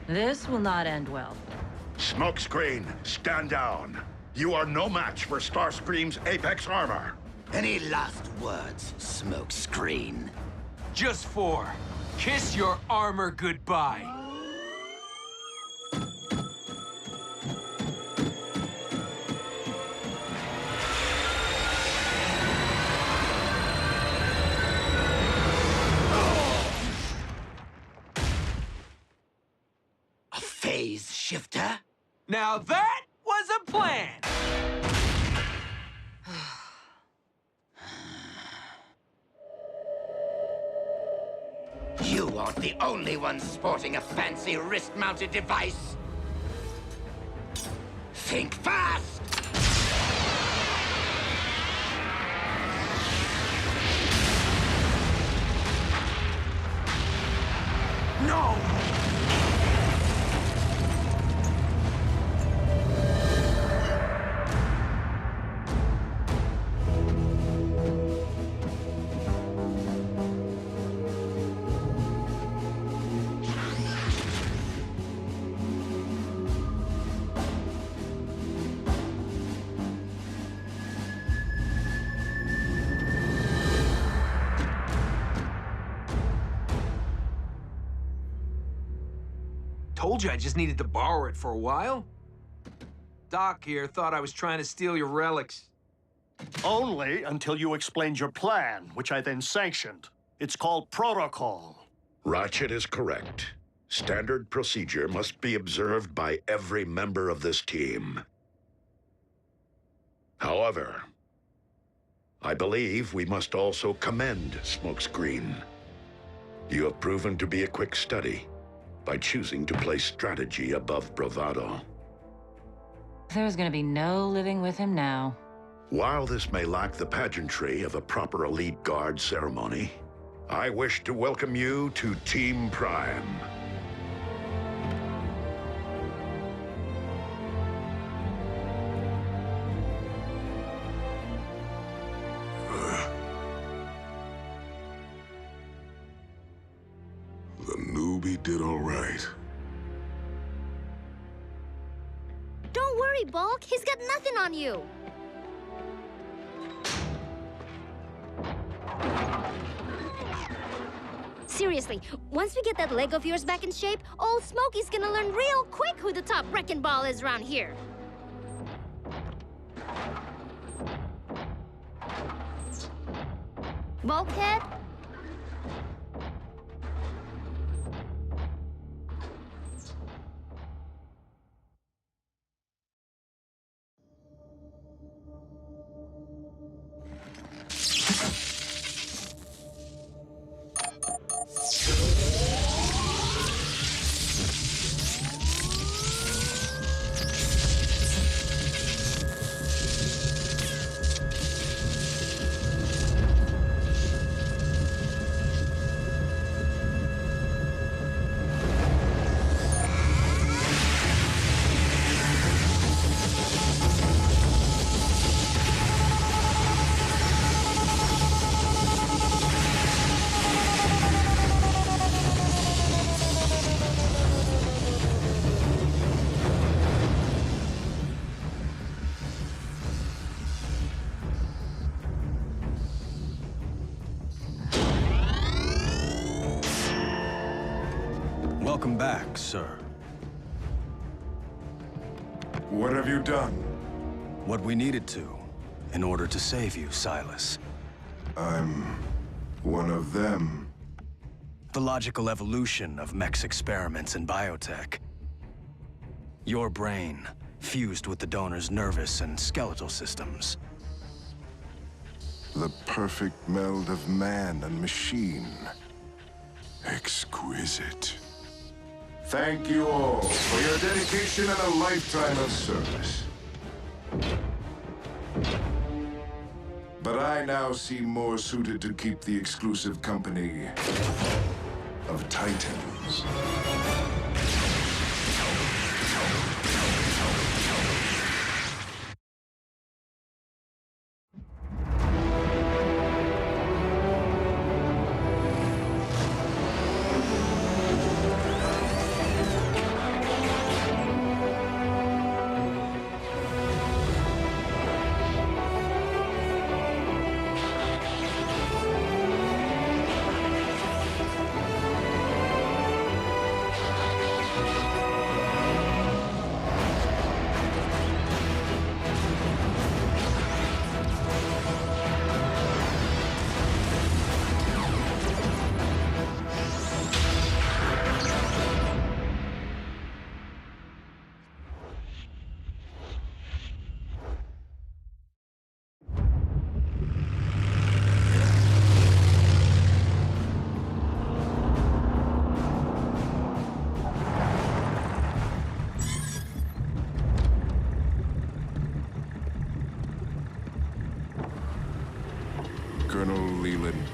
This will not end well. Smokescreen, stand down. You are no match for Starscream's Apex armor. Any last words, Smokescreen? Just 4. Kiss your armor goodbye. A phase shifter? Now that was a plan! not the only one sporting a fancy wrist-mounted device. Think fast! No! Told you I just needed to borrow it for a while. Doc here thought I was trying to steal your relics. Only until you explained your plan, which I then sanctioned. It's called protocol. Ratchet is correct. Standard procedure must be observed by every member of this team. However, I believe we must also commend Smokescreen. You have proven to be a quick study by choosing to place strategy above bravado. There's gonna be no living with him now. While this may lack the pageantry of a proper elite guard ceremony, I wish to welcome you to Team Prime. The newbie did all right. Don't worry, Bulk. He's got nothing on you. Seriously, once we get that leg of yours back in shape, old Smokey's gonna learn real quick who the top wrecking ball is around here. Bulkhead? Welcome back, sir. What have you done? What we needed to, in order to save you, Silas. I'm one of them. The logical evolution of mech's experiments in biotech. Your brain fused with the donor's nervous and skeletal systems. The perfect meld of man and machine. Exquisite. Thank you all for your dedication and a lifetime of service. But I now seem more suited to keep the exclusive company of Titans.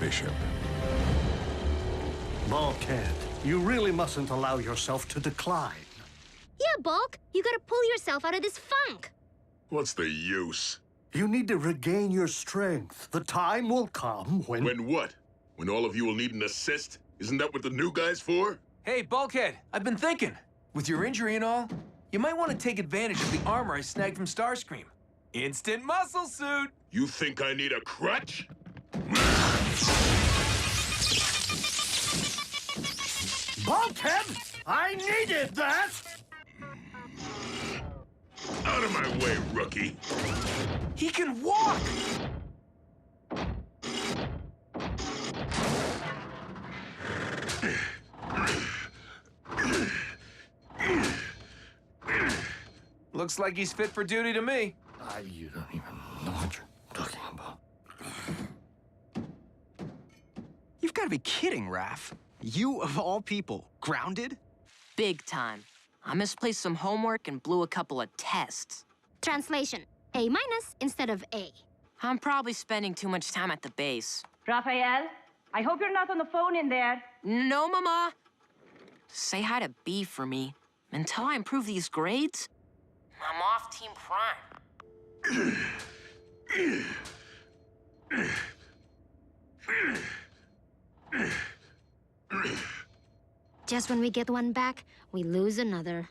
Bishop. Bulkhead, you really mustn't allow yourself to decline. Yeah, Bulk, you gotta pull yourself out of this funk. What's the use? You need to regain your strength. The time will come when... When what? When all of you will need an assist? Isn't that what the new guy's for? Hey, Bulkhead, I've been thinking. With your injury and all, you might want to take advantage of the armor I snagged from Starscream. Instant muscle suit! You think I need a crutch? Bulkhead! I needed that! Out of my way, rookie. He can walk! Looks like he's fit for duty to me. You don't even know what you're talking about. You've got to be kidding, Raph. You, of all people, grounded? Big time. I misplaced some homework and blew a couple of tests. Translation, A- instead of A. I'm probably spending too much time at the base. Raphael, I hope you're not on the phone in there. No, Mama. Say hi to B for me. Until I improve these grades, I'm off Team Prime. Just when we get one back, we lose another.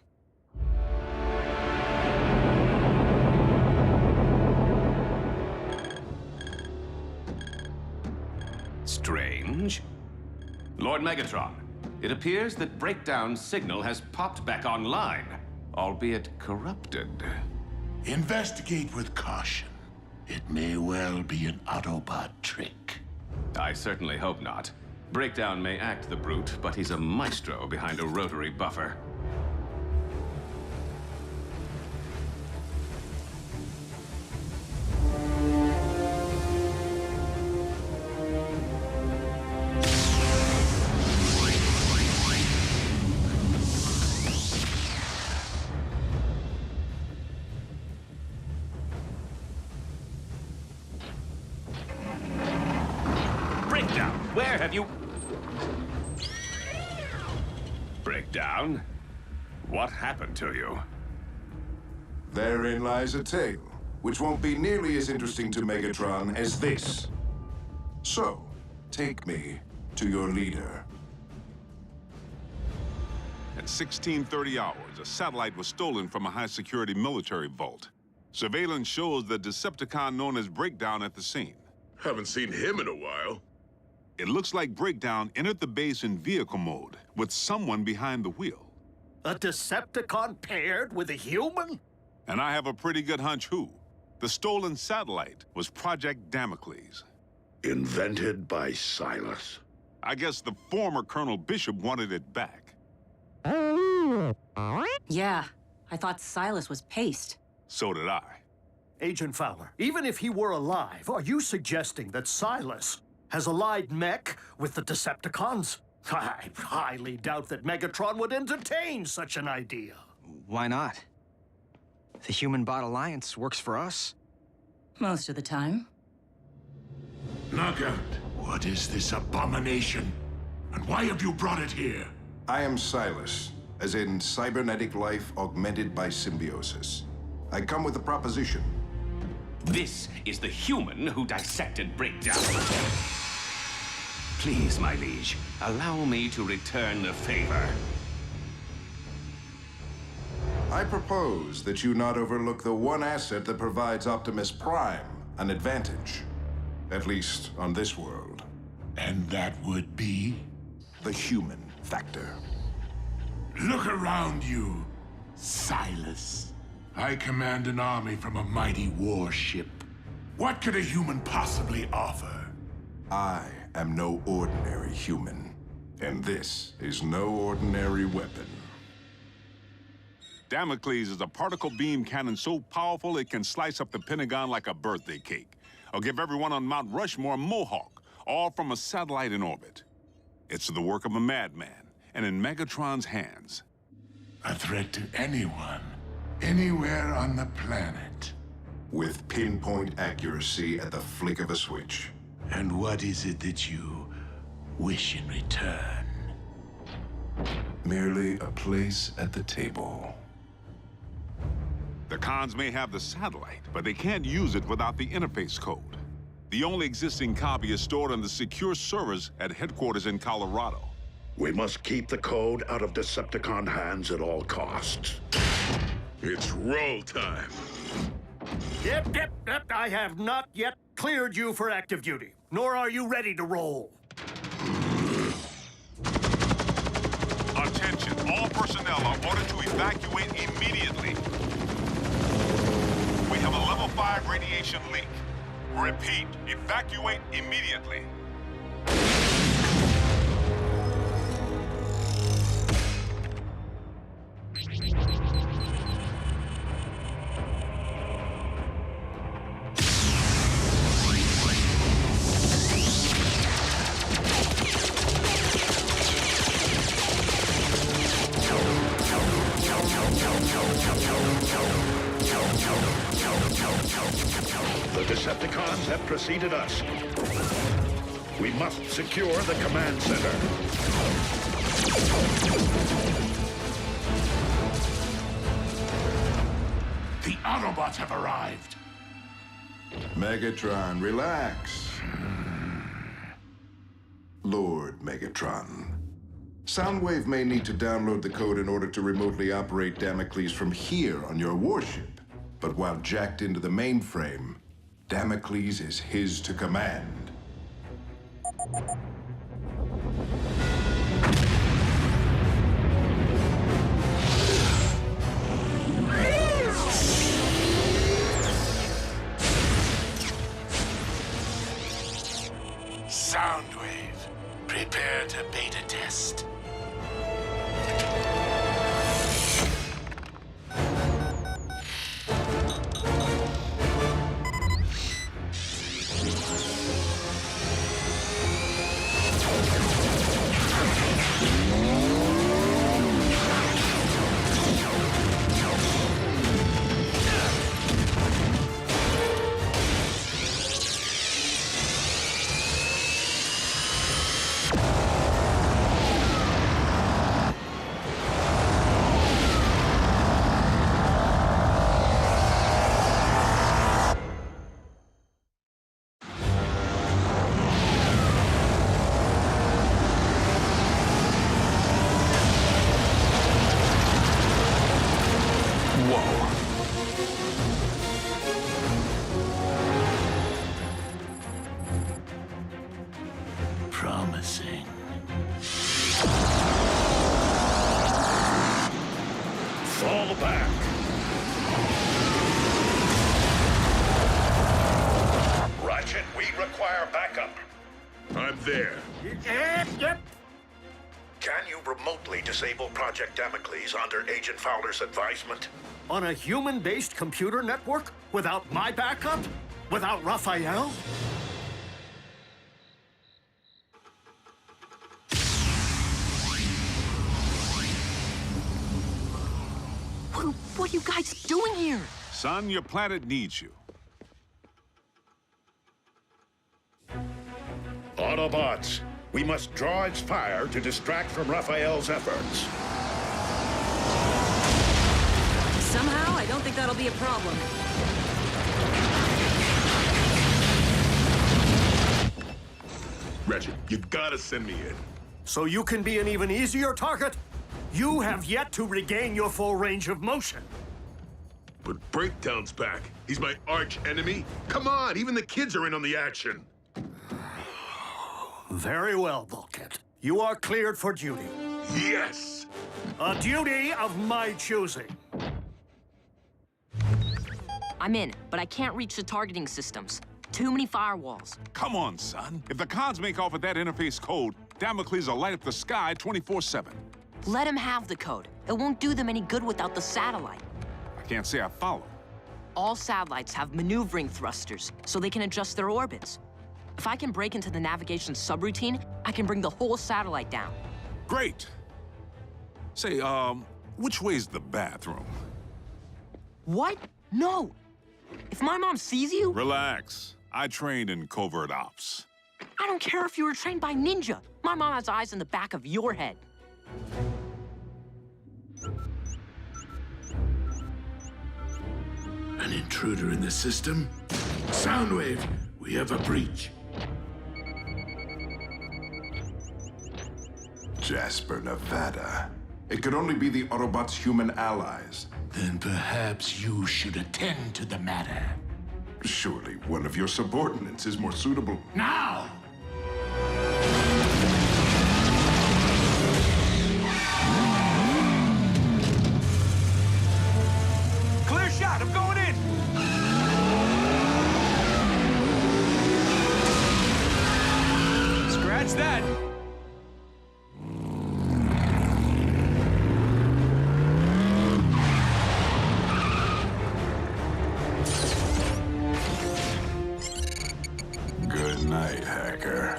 Strange. Lord Megatron, it appears that Breakdown's signal has popped back online, albeit corrupted. Investigate with caution. It may well be an Autobot trick. I certainly hope not. Breakdown may act the brute, but he's a maestro behind a rotary buffer. Breakdown, where have you... Breakdown? What happened to you? Therein lies a tale, which won't be nearly as interesting to Megatron as this. So, take me to your leader. At 1630 hours, a satellite was stolen from a high-security military vault. Surveillance shows the Decepticon known as Breakdown at the scene. Haven't seen him in a while. It looks like Breakdown entered the base in vehicle mode, with someone behind the wheel. A Decepticon paired with a human? And I have a pretty good hunch who. The stolen satellite was Project Damocles. Invented by Silas. I guess the former Colonel Bishop wanted it back. Yeah, I thought Silas was paste. So did I. Agent Fowler, even if he were alive, are you suggesting that Silas has allied mech with the Decepticons? I highly doubt that Megatron would entertain such an idea. Why not? The Human-Bot Alliance works for us. Most of the time. Knockout, what is this abomination? And why have you brought it here? I am Silas, as in cybernetic life augmented by symbiosis. I come with a proposition. This is the human who dissected Breakdown. Please, my liege, allow me to return the favor. I propose that you not overlook the one asset that provides Optimus Prime an advantage. At least on this world. And that would be? The human factor. Look around you, Silas. I command an army from a mighty warship. What could a human possibly offer? I am no ordinary human. And this is no ordinary weapon. Damocles is a particle beam cannon so powerful it can slice up the Pentagon like a birthday cake. Or give everyone on Mount Rushmore a mohawk, all from a satellite in orbit. It's the work of a madman, and in Megatron's hands. A threat to anyone, anywhere on the planet. With pinpoint accuracy at the flick of a switch. And what is it that you wish in return? Merely a place at the table. The cons may have the satellite, but they can't use it without the interface code. The only existing copy is stored on the secure servers at headquarters in Colorado. We must keep the code out of Decepticon hands at all costs. It's roll time. Yep. I have not yet cleared you for active duty, nor are you ready to roll. Attention, all personnel are ordered to evacuate immediately. We have a level 5 radiation leak. Repeat, evacuate immediately. The Decepticons have preceded us. We must secure the command center. The Autobots have arrived. Megatron, relax. Lord Megatron. Soundwave may need to download the code in order to remotely operate Damocles from here on your warship. But while jacked into the mainframe, Damocles is his to command. Soundwave, prepare to beta test. Promising. Fall back. Ratchet, we require backup. I'm there. Yep. Can you remotely disable Project Damocles under Agent Fowler's advisement? On a human-based computer network? Without my backup? Without Raphael? What are you guys doing here? Son, your planet needs you. Autobots, we must draw its fire to distract from Raphael's efforts. Somehow, I don't think that'll be a problem. Ratchet, you've got to send me in. So you can be an even easier target? You have yet to regain your full range of motion. But Breakdown's back. He's my arch enemy. Come on, even the kids are in on the action. Very well, Bulkhead. You are cleared for duty. Yes! A duty of my choosing. I'm in, but I can't reach the targeting systems. Too many firewalls. Come on, son. If the cons make off with that interface code, Damocles will light up the sky 24/7. Let them have the code. It won't do them any good without the satellite. I can't say I follow. All satellites have maneuvering thrusters, so they can adjust their orbits. If I can break into the navigation subroutine, I can bring the whole satellite down. Great. Say, which way's the bathroom? What? No! If my mom sees you... Relax. I trained in covert ops. I don't care if you were trained by ninja. My mom has eyes in the back of your head. An intruder in the system? Soundwave, we have a breach. Jasper, Nevada. It could only be the Autobots' human allies. Then perhaps you should attend to the matter. Surely one of your subordinates is more suitable. Now! Clear shot, I'm going in! Scratch that! Good night, hacker.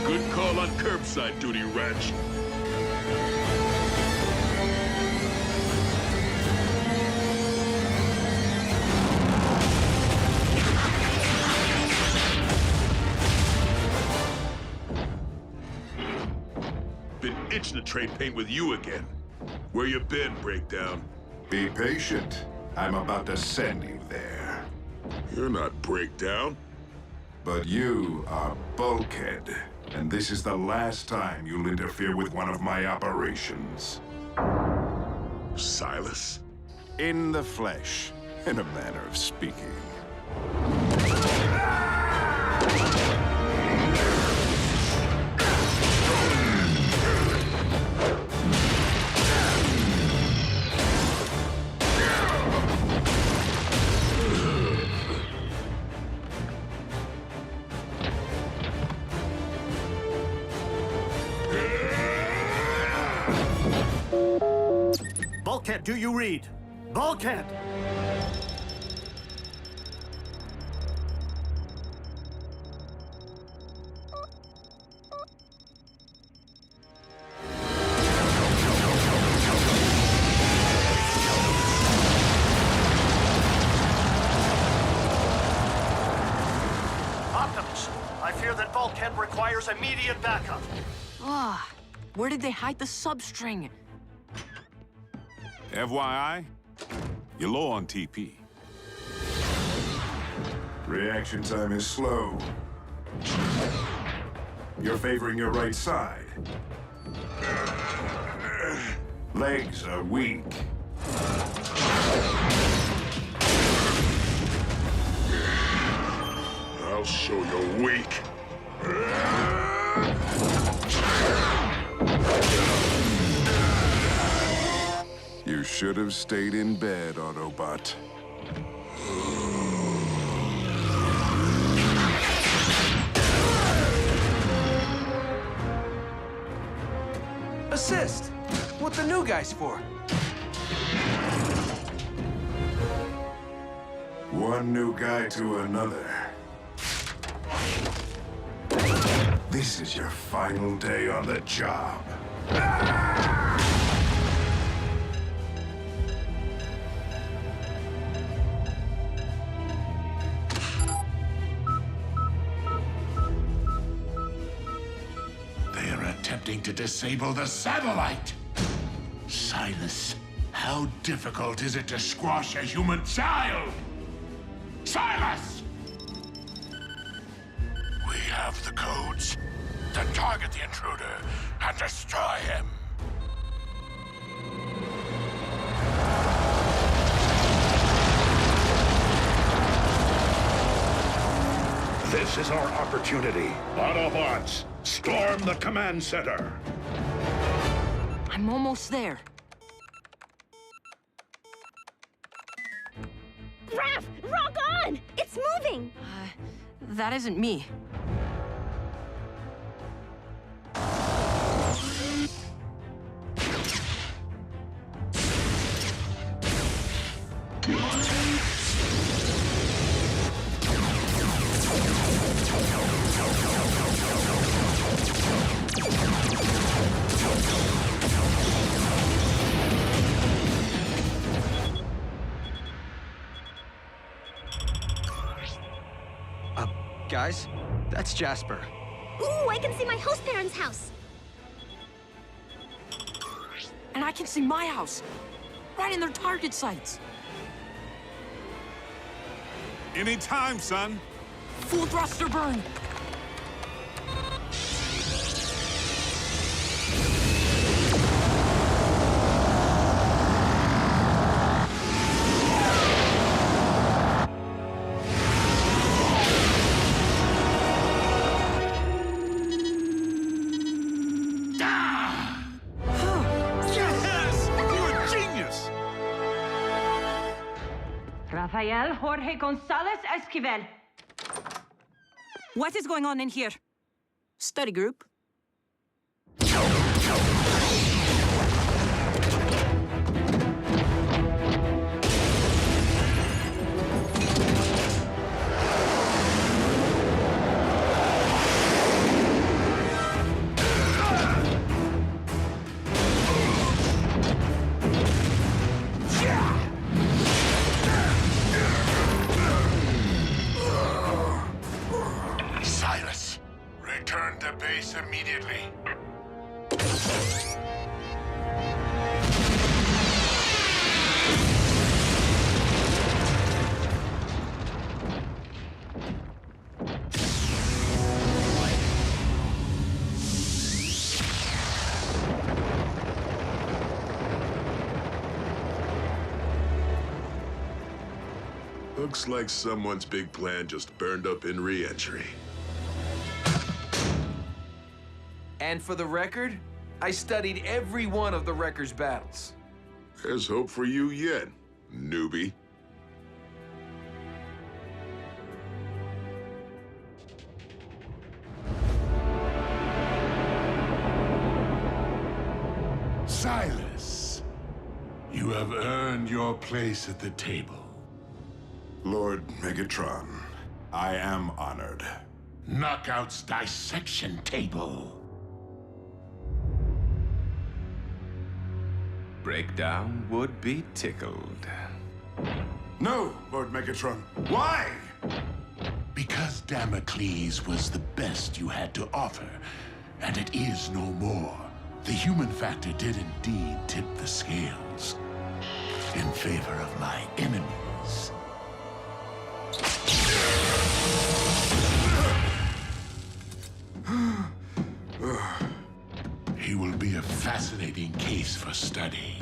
Good call on curbside duty, Wretch. Been itching to trade paint with you again. Where you been, Breakdown? Be patient. I'm about to send you there. You're not Breakdown. But you are Bulkhead, and this is the last time you'll interfere with one of my operations. Silas? In the flesh, in a manner of speaking. Bulkhead, do you read? Bulkhead! Optimus, I fear that Bulkhead requires immediate backup. Ah, where did they hide the substring? FYI, you're low on TP. Reaction time is slow. You're favoring your right side. Legs are weak. I'll show you're weak. You should have stayed in bed, Autobot. Assist! What the new guy's for? One new guy to another. This is your final day on the job. They are attempting to disable the satellite. Silas, how difficult is it to squash a human child? Silas! We have the codes to target the intruder and destroy him. This is our opportunity. Autobots, storm the command center. I'm almost there. Raph, rock on! It's moving! That isn't me. Guys, that's Jasper. Ooh, I can see my host parents' house. And I can see my house. Right in their target sights. Anytime, son. Full thruster burn. Yes! You're a genius! Rafael Jorge Gonzalez Esquivel. What is going on in here? Study group. Silas, return to base immediately. Looks like someone's big plan just burned up in re-entry. And for the record, I studied every one of the Wrecker's battles. There's hope for you yet, newbie. Silas, you have earned your place at the table. Lord Megatron, I am honored. Knockout's dissection table. Breakdown would be tickled. No, Lord Megatron. Why? Because Damocles was the best you had to offer, and it is no more. The human factor did indeed tip the scales in favor of my enemies. He will be a fascinating case for study.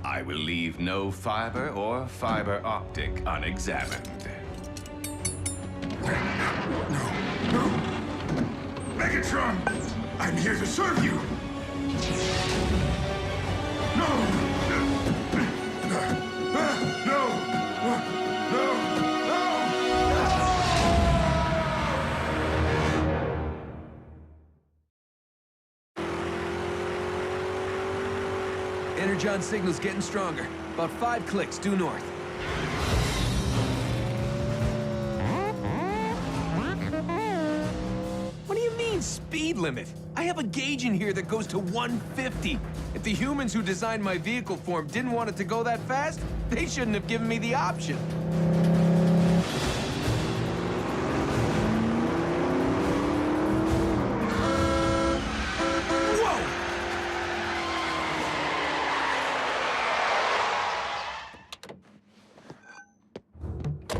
I will leave no fiber or fiber optic unexamined. No! Megatron! I'm here to serve you! No! Energon signal's getting stronger. About 5 clicks due north. What do you mean, speed limit? I have a gauge in here that goes to 150. If the humans who designed my vehicle form didn't want it to go that fast, they shouldn't have given me the option.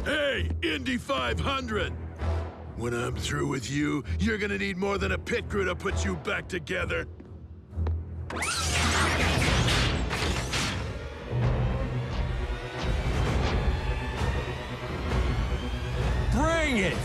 Hey, Indy 500! When I'm through with you, you're gonna need more than a pit crew to put you back together. Bring it!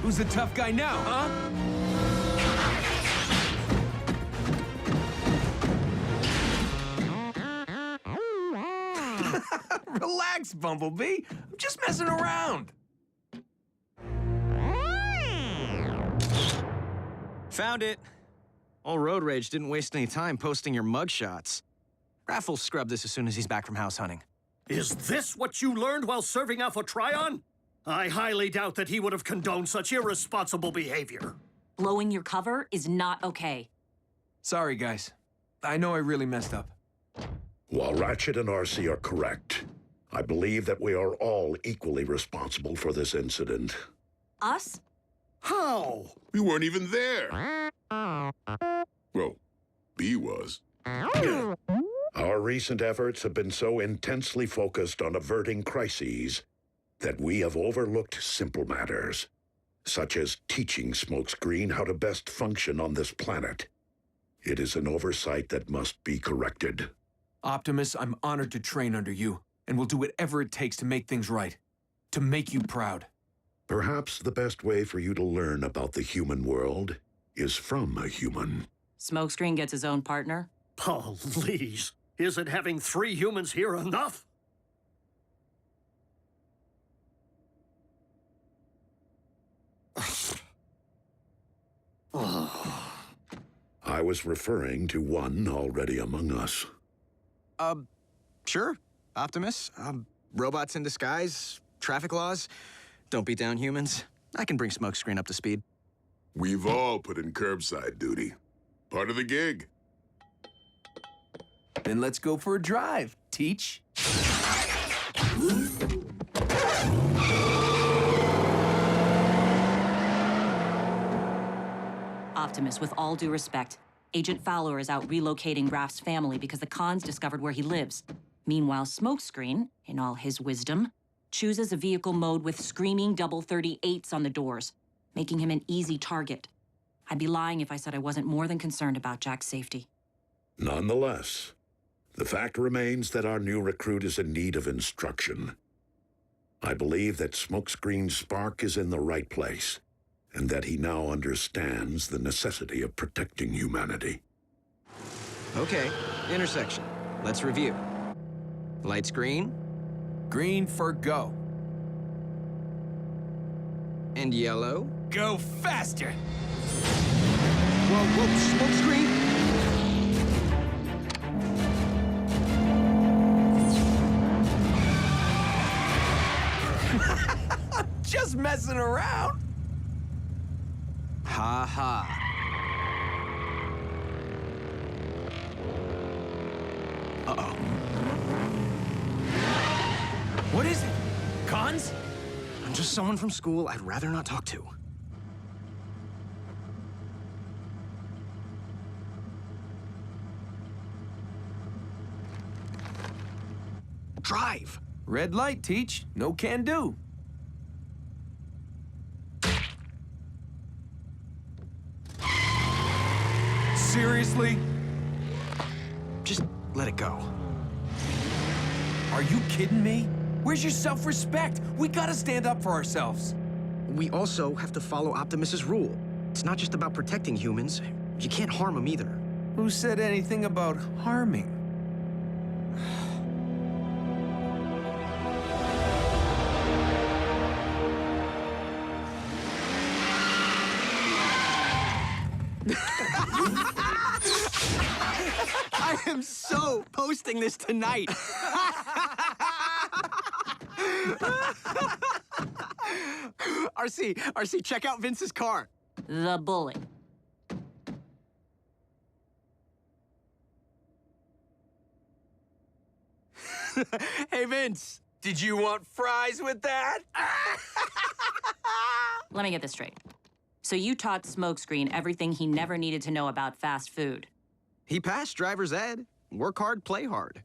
Who's the tough guy now, huh? Relax, Bumblebee. I'm just messing around. Found it. Old Road Rage didn't waste any time posting your mugshots. Raph will scrub this as soon as he's back from house hunting. Is this what you learned while serving Alpha Trion? I highly doubt that he would have condoned such irresponsible behavior. Blowing your cover is not okay. Sorry, guys. I know I really messed up. While Ratchet and RC are correct, I believe that we are all equally responsible for this incident. Us? How? We weren't even there. Well, B was. Our recent efforts have been so intensely focused on averting crises that we have overlooked simple matters, such as teaching Smokescreen how to best function on this planet. It is an oversight that must be corrected. Optimus, I'm honored to train under you, and will do whatever it takes to make things right. To make you proud. Perhaps the best way for you to learn about the human world is from a human. Smokescreen gets his own partner? Please. Isn't having 3 humans here enough? I was referring to one already among us. Sure, Optimus. Robots in disguise, traffic laws. Don't beat down humans. I can bring Smokescreen up to speed. We've all put in curbside duty. Part of the gig. Then let's go for a drive, Teach. Optimus, with all due respect, Agent Fowler is out relocating Raph's family because the cons discovered where he lives. Meanwhile, Smokescreen, in all his wisdom, chooses a vehicle mode with screaming double 38s on the doors, making him an easy target. I'd be lying if I said I wasn't more than concerned about Jack's safety. Nonetheless, the fact remains that our new recruit is in need of instruction. I believe that Smokescreen's spark is in the right place, and that he now understands the necessity of protecting humanity. Okay, intersection. Let's review. Lights green. Green for go. And yellow. Go faster! Whoa, Smokescreen! Just messing around. Ha ha. Uh-oh. What is it? Cons? I'm just someone from school I'd rather not talk to. Drive! Red light, Teach. No can do. Seriously? Just let it go. Are you kidding me? Where's your self-respect? We gotta stand up for ourselves. We also have to follow Optimus's rule. It's not just about protecting humans. You can't harm them either. Who said anything about harming? I am so posting this tonight. RC, check out Vince's car. The bully. Hey, Vince. Did you want fries with that? Let me get this straight. So you taught Smokescreen everything he never needed to know about fast food. He passed driver's ed. Work hard, play hard.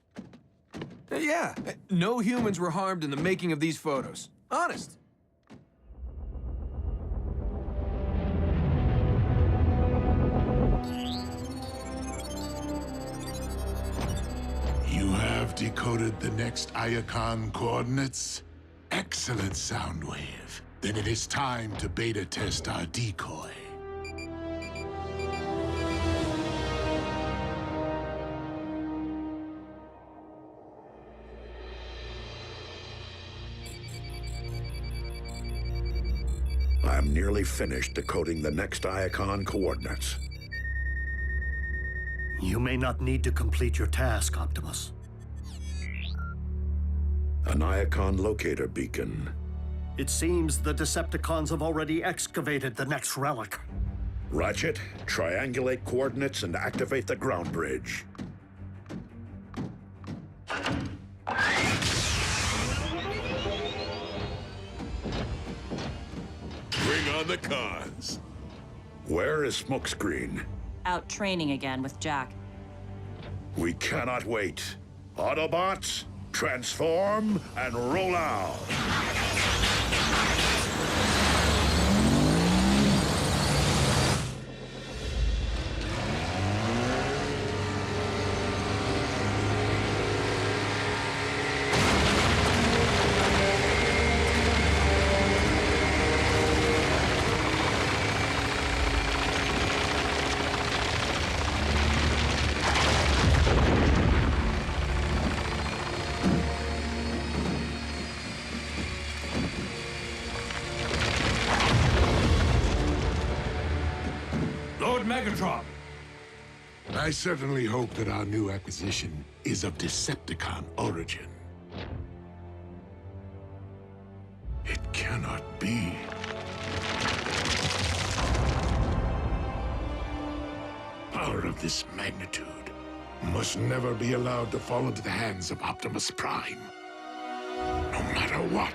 Yeah. No humans were harmed in the making of these photos. Honest. You have decoded the next Iacon coordinates? Excellent, Soundwave. Then it is time to beta test our decoy. I'm nearly finished decoding the next Iacon coordinates. You may not need to complete your task, Optimus. An Iacon locator beacon. It seems the Decepticons have already excavated the next relic. Ratchet, triangulate coordinates and activate the ground bridge. Bring on the cons. Where is Smokescreen? Out training again with Jack. We cannot wait. Autobots, transform and roll out. Lord Megatron! I certainly hope that our new acquisition is of Decepticon origin. It cannot be. Power of this magnitude must never be allowed to fall into the hands of Optimus Prime. No matter what.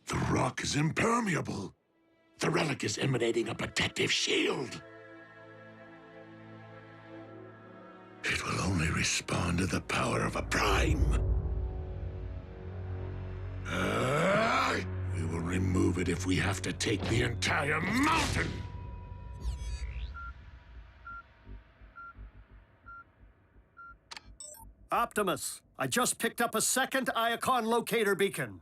The rock is impermeable. The relic is emanating a protective shield. It will only respond to the power of a prime. We will remove it if we have to take the entire mountain. Optimus, I just picked up a second Iacon locator beacon.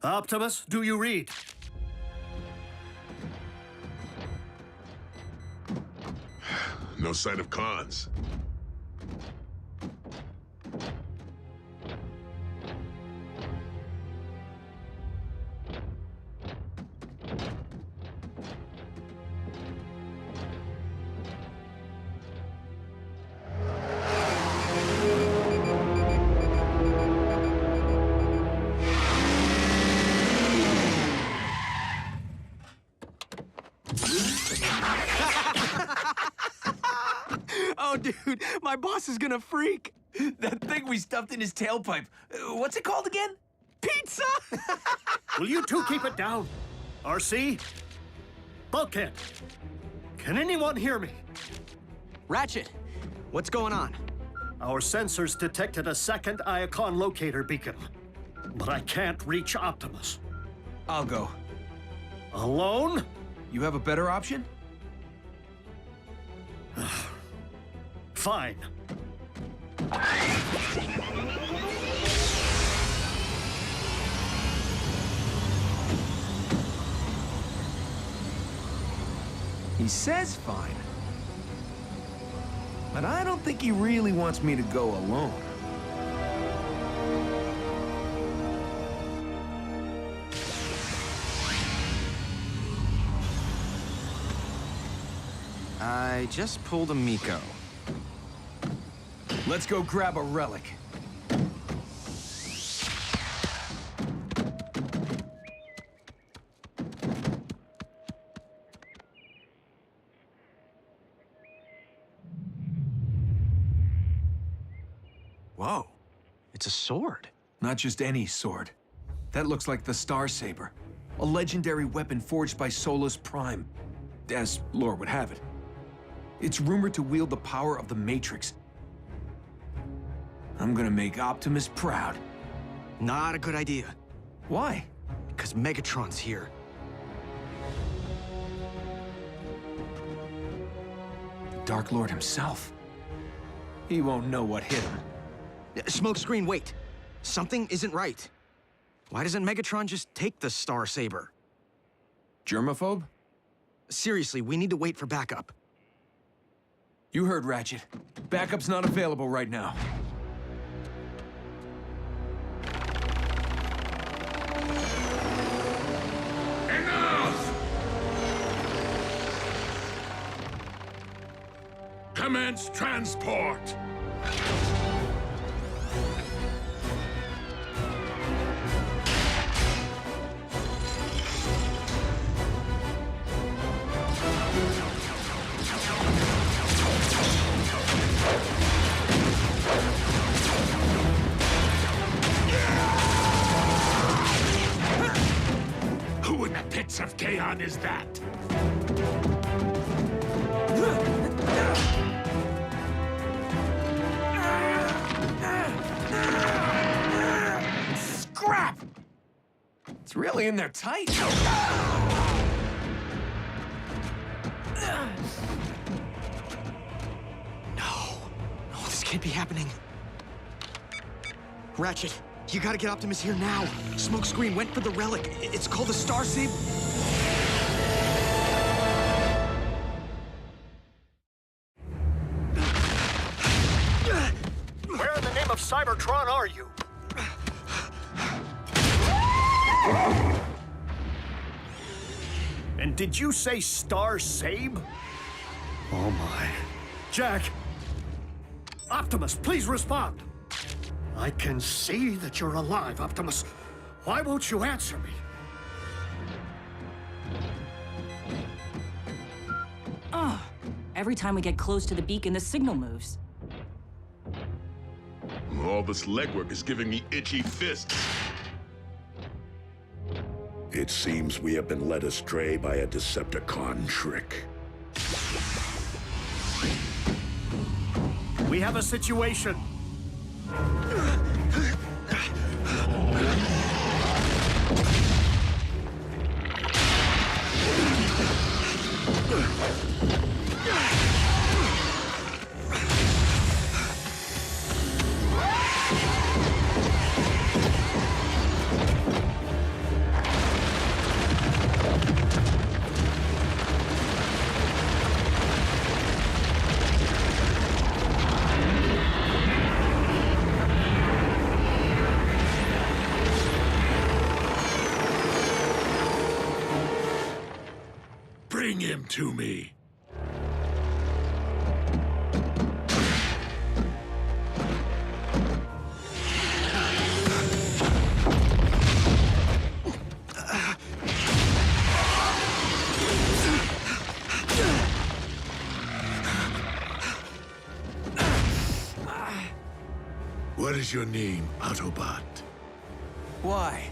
Optimus, do you read? No sign of cons. Oh, dude, my boss is gonna freak. That thing we stuffed in his tailpipe. What's it called again? Pizza! Will you two keep it down? RC? Bulkhead? Can anyone hear me? Ratchet, what's going on? Our sensors detected a second Iacon locator beacon, but I can't reach Optimus. I'll go. Alone? You have a better option? Fine. He says fine. But I don't think he really wants me to go alone. I just pulled a Miko. Let's go grab a relic. Whoa. It's a sword. Not just any sword. That looks like the Star Saber. A legendary weapon forged by Solus Prime, as lore would have it. It's rumored to wield the power of the Matrix. I'm gonna make Optimus proud. Not a good idea. Why? Because Megatron's here. The Dark Lord himself. He won't know what hit him. Smokescreen, wait. Something isn't right. Why doesn't Megatron just take the Star Saber? Germaphobe? Seriously, we need to wait for backup. You heard, Ratchet. Backup's not available right now. Enough! Commence transport! Who in the pits of Kaon is that? Scrap! It's really in there tight. No, this can't be happening. Ratchet, you gotta get Optimus here now. Smokescreen went for the relic. It's called the Star Saber. Where in the name of Cybertron are you? And did you say Star Sabe? Oh my. Jack! Optimus, please respond! I can see that you're alive, Optimus. Why won't you answer me? Oh, every time we get close to the beacon, the signal moves. All this legwork is giving me itchy fists. It seems we have been led astray by a Decepticon trick. We have a situation. Bring him to me. What is your name, Autobot? Why?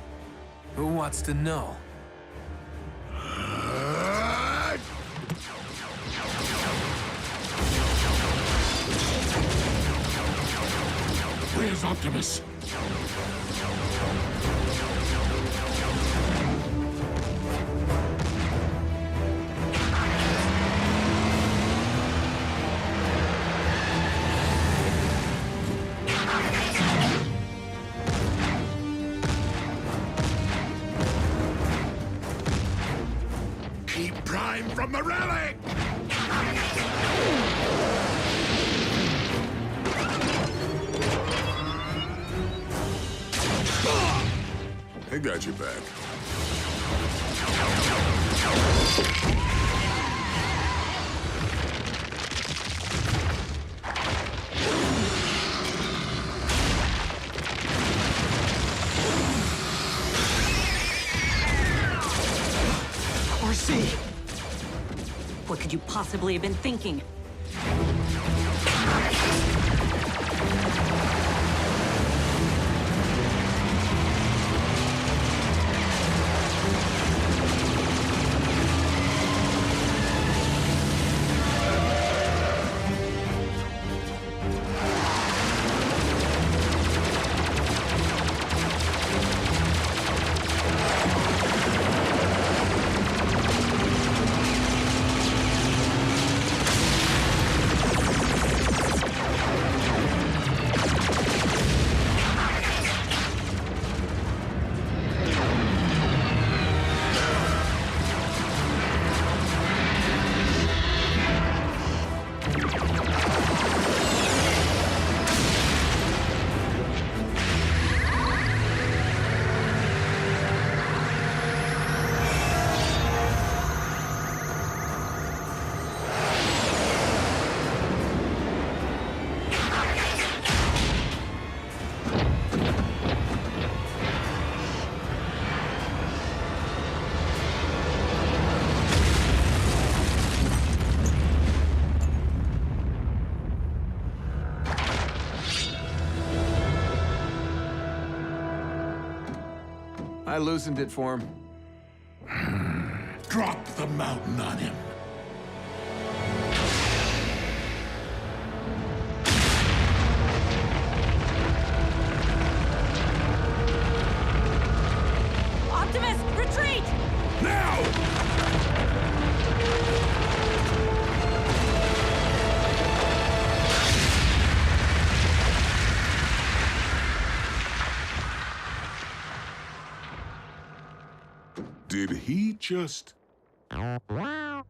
Who wants to know? Where's Optimus? Keep Prime from the relic! I got your back. RC! What could you possibly have been thinking? I loosened it for him. Drop the mountain on him. Optimus, retreat! Now! Did he just... No way.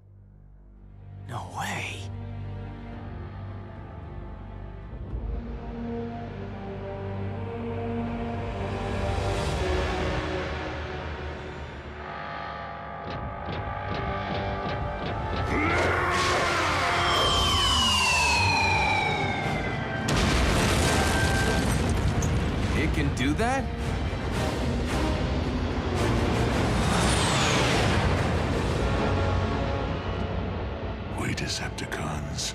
It can do that? We Decepticons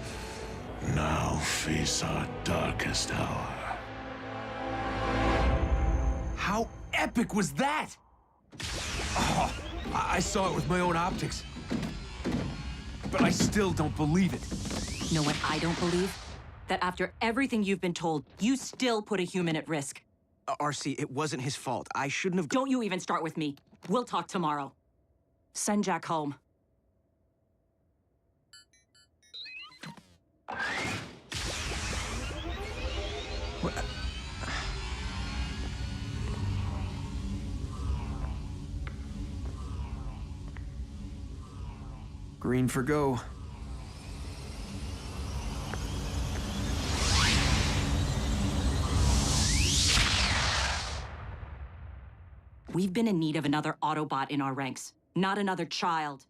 now face our darkest hour. How epic was that? Oh, I saw it with my own optics. But I still don't believe it. Know what I don't believe? That after everything you've been told, you still put a human at risk. RC, it wasn't his fault. I shouldn't have... Don't you even start with me. We'll talk tomorrow. Send Jack home. Green for go. We've been in need of another Autobot in our ranks, not another child.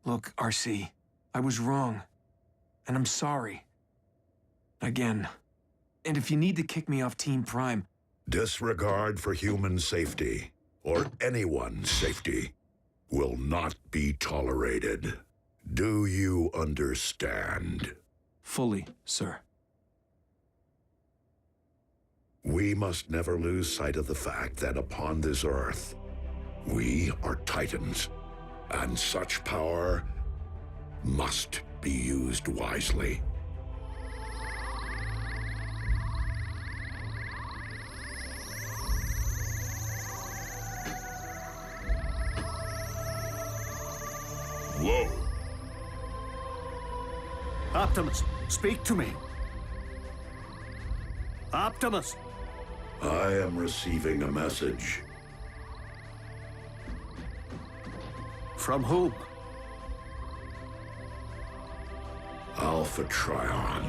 Look, RC, I was wrong. And I'm sorry. Again. And if you need to kick me off Team Prime... Disregard for human safety, or anyone's safety, will not be tolerated. Do you understand? Fully, sir. We must never lose sight of the fact that upon this Earth, we are Titans, and such power must be used wisely. Whoa. Optimus, speak to me. Optimus! I am receiving a message. From whom? Alpha Trion.